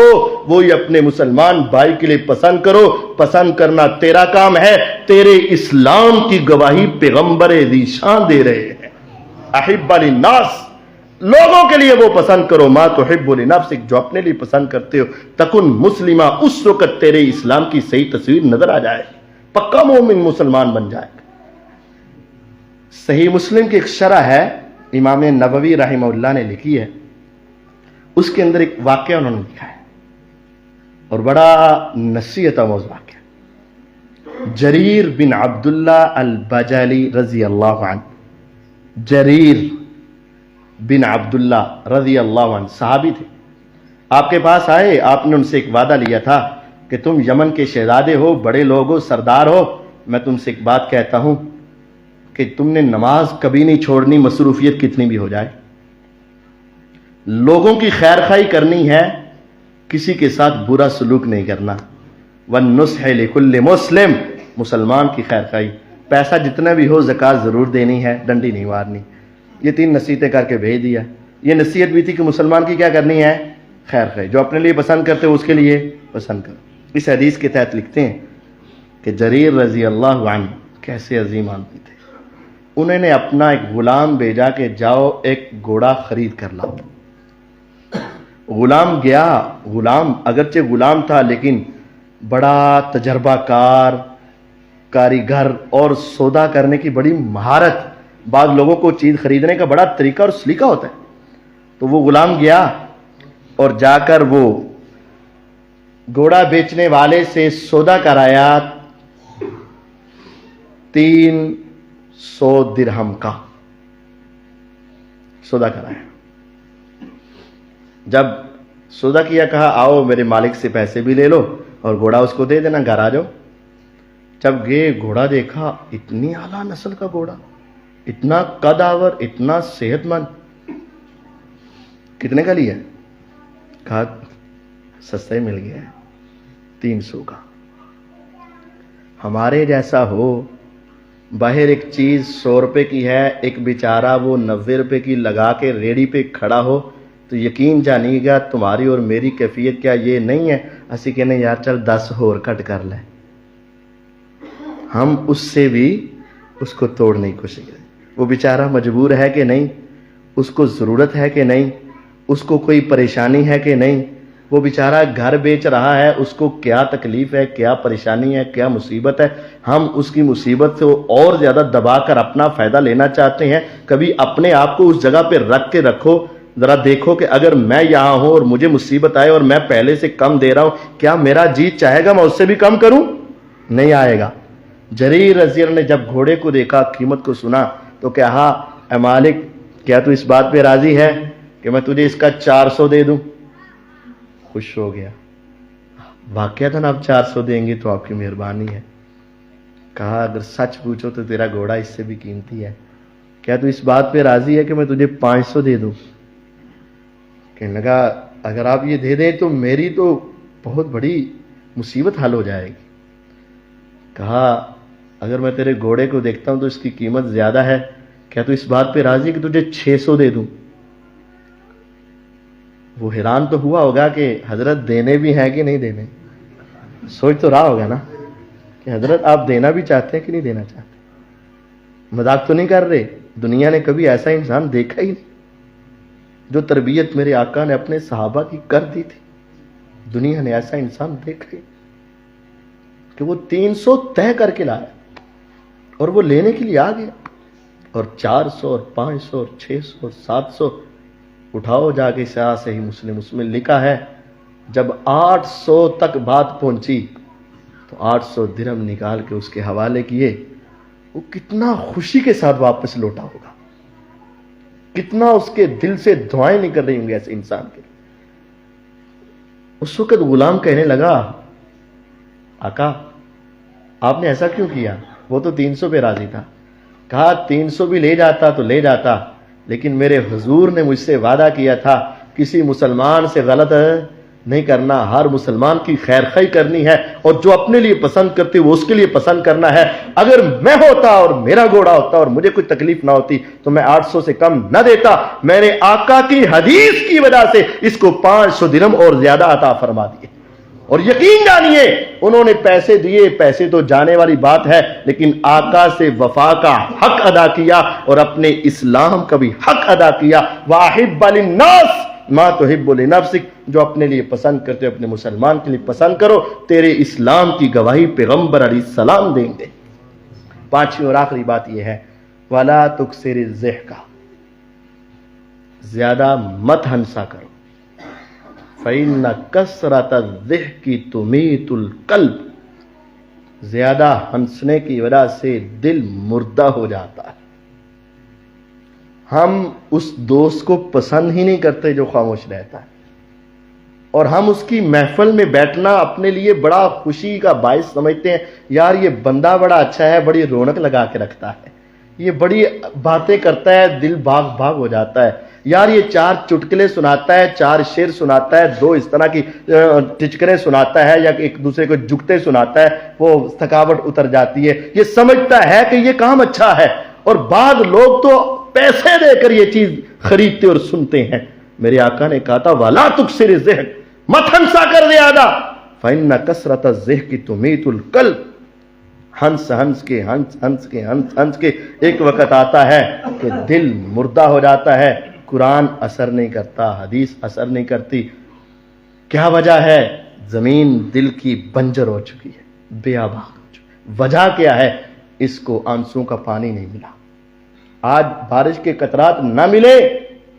وہی اپنے مسلمان بھائی کے لیے پسند کرو. پسند کرنا تیرا کام ہے, تیرے اسلام کی گواہی پیغمبر ذی شان دے رہے ہیں. احب للناس, لوگوں کے لیے وہ پسند کرو, ما تحب لنفسک, جو اپنے لیے پسند کرتے ہو. تکن مسلمہ, اس وقت تیرے اسلام کی صحیح تصویر نظر آ جائے, پکا مومن مسلمان بن جائے. صحیح مسلم کی ایک شرح ہے امام نووی رحمہ اللہ نے لکھی ہے, اس کے اندر ایک واقعہ انہوں نے لکھا ہے اور بڑا نصیحت آموز واقعہ. جریر بن عبداللہ البجلی رضی اللہ عنہ, جریر بن عبداللہ رضی اللہ عنہ صحابی تھے. آپ کے پاس آئے, آپ نے ان سے ایک وعدہ لیا تھا کہ تم یمن کے شہزادے ہو, بڑے لوگ ہو, سردار ہو, میں تم سے ایک بات کہتا ہوں کہ تم نے نماز کبھی نہیں چھوڑنی, مصروفیت کتنی بھی ہو جائے. لوگوں کی خیر خواہی کرنی ہے, کسی کے ساتھ برا سلوک نہیں کرنا. والنصح لکل مسلم, مسلمان کی خیر خواہی, پیسہ جتنا بھی ہو زکوٰۃ ضرور دینی ہے, ڈنڈی نہیں مارنی. یہ 3 نصیحتیں کر کے بھیج دیا. یہ نصیحت بھی تھی کہ مسلمان کی کیا کرنی ہے, خیر خواہی. جو اپنے لیے پسند کرتے ہو اس کے لیے پسند کرو. اس حدیث کے تحت لکھتے ہیں کہ جریر رضی اللہ عنہ کیسے عظیم آدمی تھے. انہوں نے اپنا ایک غلام بھیجا کہ جاؤ ایک گھوڑا خرید کر لاؤ. غلام گیا, غلام اگرچہ غلام تھا لیکن بڑا تجربہ کار, کاریگر اور سودا کرنے کی بڑی مہارت. بعض لوگوں کو چیز خریدنے کا بڑا طریقہ اور سلیقہ ہوتا ہے. تو وہ غلام گیا اور جا کر وہ گھوڑا بیچنے والے سے سودا کرایا 300 درہم کا سودا کرایا. جب سودا کیا, کہا آؤ میرے مالک سے پیسے بھی لے لو اور گھوڑا اس کو دے دینا, گھر آ جاؤ. جب گئے گھوڑا دیکھا, اتنی اعلیٰ نسل کا گھوڑا, اتنا قدآور, اتنا صحت مند. کتنے کا لیا؟ کہا سستا ہی مل گیا ہے, 300 کا. ہمارے جیسا ہو, باہر ایک چیز 100 روپے کی ہے, ایک بیچارہ وہ 90 روپے کی لگا کے ریڑھی پہ کھڑا ہو, تو یقین جانیے گا تمہاری اور میری کیفیت کیا یہ نہیں ہے اسی کہنے یار چل 10 اور کٹ کر لیں. ہم اس سے بھی اس کو توڑنے کی کوشش کریں. وہ بیچارہ مجبور ہے کہ نہیں, اس کو ضرورت ہے کہ نہیں, اس کو کوئی پریشانی ہے کہ نہیں, وہ بیچارہ گھر بیچ رہا ہے, اس کو کیا تکلیف ہے, کیا پریشانی ہے, کیا مصیبت ہے. ہم اس کی مصیبت سے اور زیادہ دبا کر اپنا فائدہ لینا چاہتے ہیں. کبھی اپنے آپ کو اس جگہ پہ رکھ کے رکھو, ذرا دیکھو کہ اگر میں یہاں ہوں اور مجھے مصیبت آئے اور میں پہلے سے کم دے رہا ہوں, کیا میرا جی چاہے گا میں اس سے بھی کم کروں؟ نہیں آئے گا. جریر رضی اللہ نے جب گھوڑے کو دیکھا, قیمت کو سنا, تو کہا اے مالک کیا تو اس بات پہ راضی ہے کہ میں تجھے اس کا 400 دے دوں؟ خوش ہو گیا. واقعہ تھا نا, آپ 400 دیں گے تو آپ کی مہربانی ہے. کہا اگر سچ پوچھو تو تیرا گھوڑا اس سے بھی قیمتی ہے, کیا تو اس بات پہ راضی ہے کہ میں تجھے 500 دے دوں؟ کہنے لگا اگر آپ یہ دے دیں تو میری تو بہت بڑی مصیبت حل ہو جائے گی. کہا اگر میں تیرے گھوڑے کو دیکھتا ہوں تو اس کی قیمت زیادہ ہے، کیا تو اس بات پہ راضی کہ تجھے 600 دے دوں؟ وہ حیران تو ہوا ہوگا کہ حضرت دینے بھی ہیں کہ نہیں دینے، سوچ تو رہا ہوگا نا کہ حضرت آپ دینا بھی چاہتے ہیں کہ نہیں دینا چاہتے، مذاق تو نہیں کر رہے۔ دنیا نے کبھی ایسا انسان دیکھا ہی نہیں جو تربیت میرے آقا نے اپنے صحابہ کی کر دی تھی، دنیا نے ایسا انسان دیکھا ہی کہ وہ 300 طے کر کے لایا اور وہ لینے کے لیے آ گیا، اور 400 اور 500 اور 600 اور 700 اٹھاؤ جا کے صحیح مسلم اس میں لکھا ہے جب 800 تک بات پہنچی تو 800 درہم نکال کے اس کے حوالے کیے۔ وہ کتنا خوشی کے ساتھ واپس لوٹا ہوگا، کتنا اس کے دل سے دعائیں نکل رہی ہوں گی ایسے انسان کے۔ اس وقت غلام کہنے لگا آقا آپ نے ایسا کیوں کیا؟ وہ تو 300 پہ راضی تھا۔ کہا 300 بھی لے جاتا تو لے جاتا، لیکن میرے حضور نے مجھ سے وعدہ کیا تھا کسی مسلمان سے غلط نہیں کرنا، ہر مسلمان کی خیر خواہی کرنی ہے، اور جو اپنے لیے پسند کرتی وہ اس کے لیے پسند کرنا ہے۔ اگر میں ہوتا اور میرا گھوڑا ہوتا اور مجھے کوئی تکلیف نہ ہوتی تو میں 800 سے کم نہ دیتا، میرے آقا کی حدیث کی وجہ سے اس کو 500 درہم اور زیادہ عطا فرما دیے۔ اور یقین جانیے انہوں نے پیسے دیے، پیسے تو جانے والی بات ہے، لیکن آقا سے وفا کا حق ادا کیا اور اپنے اسلام کا بھی حق ادا کیا۔ وَأَحِبَّ لِلنَّاسِ مَا تُحِبُّ لِنَفْسِكَ، جو اپنے لیے پسند کرتے اپنے مسلمان کے لیے پسند کرو، تیرے اسلام کی گواہی پیغمبر علیہ السلام دیں گے۔ پانچویں اور آخری بات یہ ہے وَلَا تُكْثِرِ الضِّحْكَ، زیادہ مت ہنسا کرو۔ فَإِنَّ كَثْرَةَ الضِّحْكِ تُمِيتُ الْقَلْبَ، زیادہ ہنسنے کی وجہ سے دل مردہ ہو جاتا ہے۔ ہم اس دوست کو پسند ہی نہیں کرتے جو خاموش رہتا ہے، اور ہم اس کی محفل میں بیٹھنا اپنے لیے بڑا خوشی کا باعث سمجھتے ہیں، یار یہ بندہ بڑا اچھا ہے، بڑی رونق لگا کے رکھتا ہے، یہ بڑی باتیں کرتا ہے، دل بھاگ بھاگ ہو جاتا ہے، یار یہ 4 چٹکلے سناتا ہے، 4 شعر سناتا ہے، 2 اس طرح کی ٹچکریں سناتا ہے، یا ایک دوسرے کو جگتے سناتا ہے، وہ تھکاوٹ اتر جاتی ہے، یہ سمجھتا ہے کہ یہ کام اچھا ہے۔ اور بعض لوگ تو پیسے دے کر یہ چیز خریدتے اور سنتے ہیں۔ میرے آقا نے کہا تھا وَلَا تُكْثِرِ الضِّحْكَ، مت ہنسا کر زیادہ، فَإِنَّ كَثْرَةَ الضِّحْكِ تُمِيتُ الْقَلْبَ، ہنس ہنس کے ایک وقت آتا ہے کہ دل مردہ ہو جاتا ہے، قرآن اثر نہیں کرتا، حدیث اثر نہیں کرتی۔ کیا وجہ ہے؟ زمین دل کی بنجر ہو چکی ہے، بے آباد ہو چکی ہے۔ وجہ کیا ہے؟ اس کو آنسوں کا پانی نہیں ملا۔ آج بارش کے قطرات نہ ملے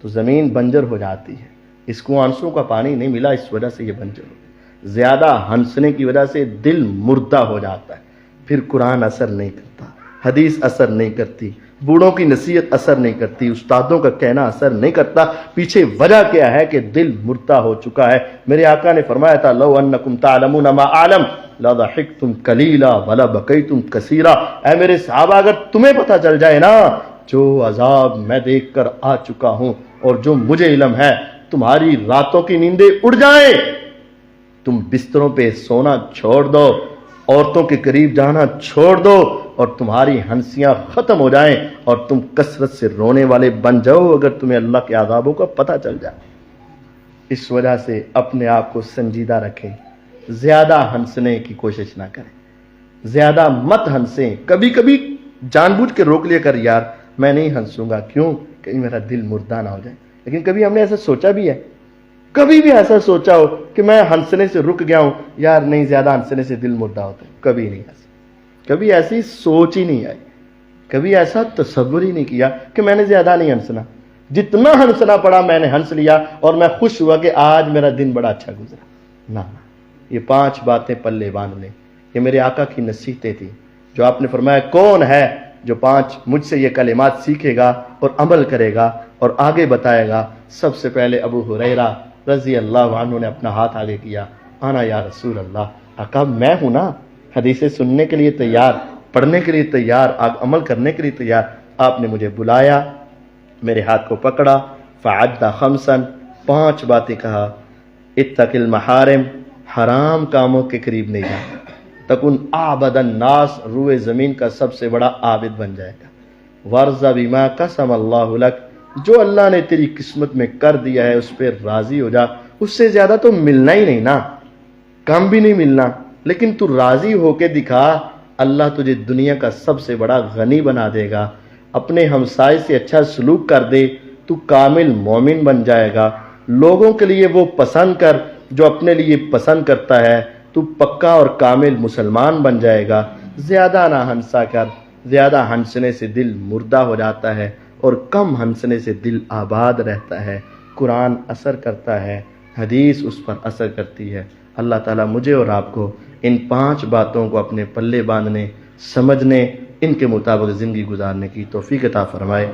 تو زمین بنجر ہو جاتی ہے، اس کو آنسوں کا پانی نہیں ملا، اس وجہ سے یہ بنجر ہو گئی۔ زیادہ ہنسنے کی وجہ سے دل مردہ ہو جاتا ہے، پھر قرآن اثر نہیں کرتا، حدیث اثر نہیں کرتی، بوڑھوں کی نصیحت اثر نہیں کرتی، استادوں کا کہنا اثر نہیں کرتا۔ پیچھے وجہ کیا ہے کہ دل مردہ ہو چکا ہے۔ میرے آقا نے فرمایا تھا لو انکم تعلمون ما اعلم لضحکتم قلیلا ولبکیتم کثیرا، اے میرے صحابہ اگر تمہیں پتہ چل جائے نا جو عذاب میں دیکھ کر آ چکا ہوں اور جو مجھے علم ہے، تمہاری راتوں کی نیندیں اڑ جائیں، تم بستروں پہ سونا چھوڑ دو، عورتوں کے قریب جانا چھوڑ دو، اور تمہاری ہنسیاں ختم ہو جائیں اور تم کثرت سے رونے والے بن جاؤ اگر تمہیں اللہ کے عذابوں کا پتہ چل جائے۔ اس وجہ سے اپنے آپ کو سنجیدہ رکھیں، زیادہ ہنسنے کی کوشش نہ کریں، زیادہ مت ہنسیں۔ کبھی کبھی جان بوجھ کے روک لیا کر، یار میں نہیں ہنسوں گا، کیوں؟ کہیں میرا دل مردہ نہ ہو جائے۔ لیکن کبھی ہم نے ایسا سوچا بھی ہے، کبھی بھی ایسا سوچا ہو کہ میں ہنسنے سے رک گیا ہوں، یار نہیں زیادہ ہنسنے سے دل مردہ ہوتا ہے؟ کبھی نہیں ایسا، کبھی ایسی سوچ ہی نہیں آئی، کبھی ایسا تصور ہی نہیں کیا کہ میں نے زیادہ نہیں ہنسنا، جتنا ہنسنا پڑا میں نے ہنس لیا اور میں خوش ہوا کہ آج میرا دن بڑا اچھا گزرا۔ نہ، یہ 5 باتیں پلے باندھ لیں، یہ میرے آقا کی نصیحتیں تھیں جو آپ نے فرمایا کون ہے جو 5 مجھ سے یہ کلمات سیکھے گا اور عمل کرے گا اور آگے بتائے گا۔ سب سے پہلے ابو ہریرہ رضی اللہ عنہ نے اپنا ہاتھ آگے کیا، انا یا رسول اللہ، آقا میں ہوں نا، حدیثیں سننے کے لیے تیار، پڑھنے کے لیے تیار، عمل کرنے کے لیے تیار۔ آپ نے مجھے بلایا، میرے ہاتھ کو پکڑا، فعد 5، 5 باتیں کہا، اتق المحارم، حرام کاموں کے قریب نہیں جانا، تکن اعبد الناس، روئے زمین کا سب سے بڑا عابد بن جائے گا۔ وارض بما قسم اللہ لک، جو اللہ نے تیری قسمت میں کر دیا ہے اس پہ راضی ہو جا۔ اس سے زیادہ تو ملنا ہی نہیں نا، کم بھی نہیں ملنا، لیکن تو راضی ہو کے دکھا، اللہ تجھے دنیا کا سب سے بڑا غنی بنا دے گا۔ اپنے ہمسائے سے اچھا سلوک کر دے تو کامل مومن بن جائے گا۔ لوگوں کے لیے وہ پسند کر جو اپنے لیے پسند کرتا ہے، تو پکا اور کامل مسلمان بن جائے گا۔ زیادہ نہ ہنسا کر، زیادہ ہنسنے سے دل مردہ ہو جاتا ہے اور کم ہنسنے سے دل آباد رہتا ہے۔ قرآن اثر کرتا ہے، حدیث اس پر اثر کرتی ہے۔ اللہ تعالیٰ مجھے اور آپ کو ان 5 باتوں کو اپنے پلے باندھنے، سمجھنے، ان کے مطابق زندگی گزارنے کی توفیق عطا فرمائے۔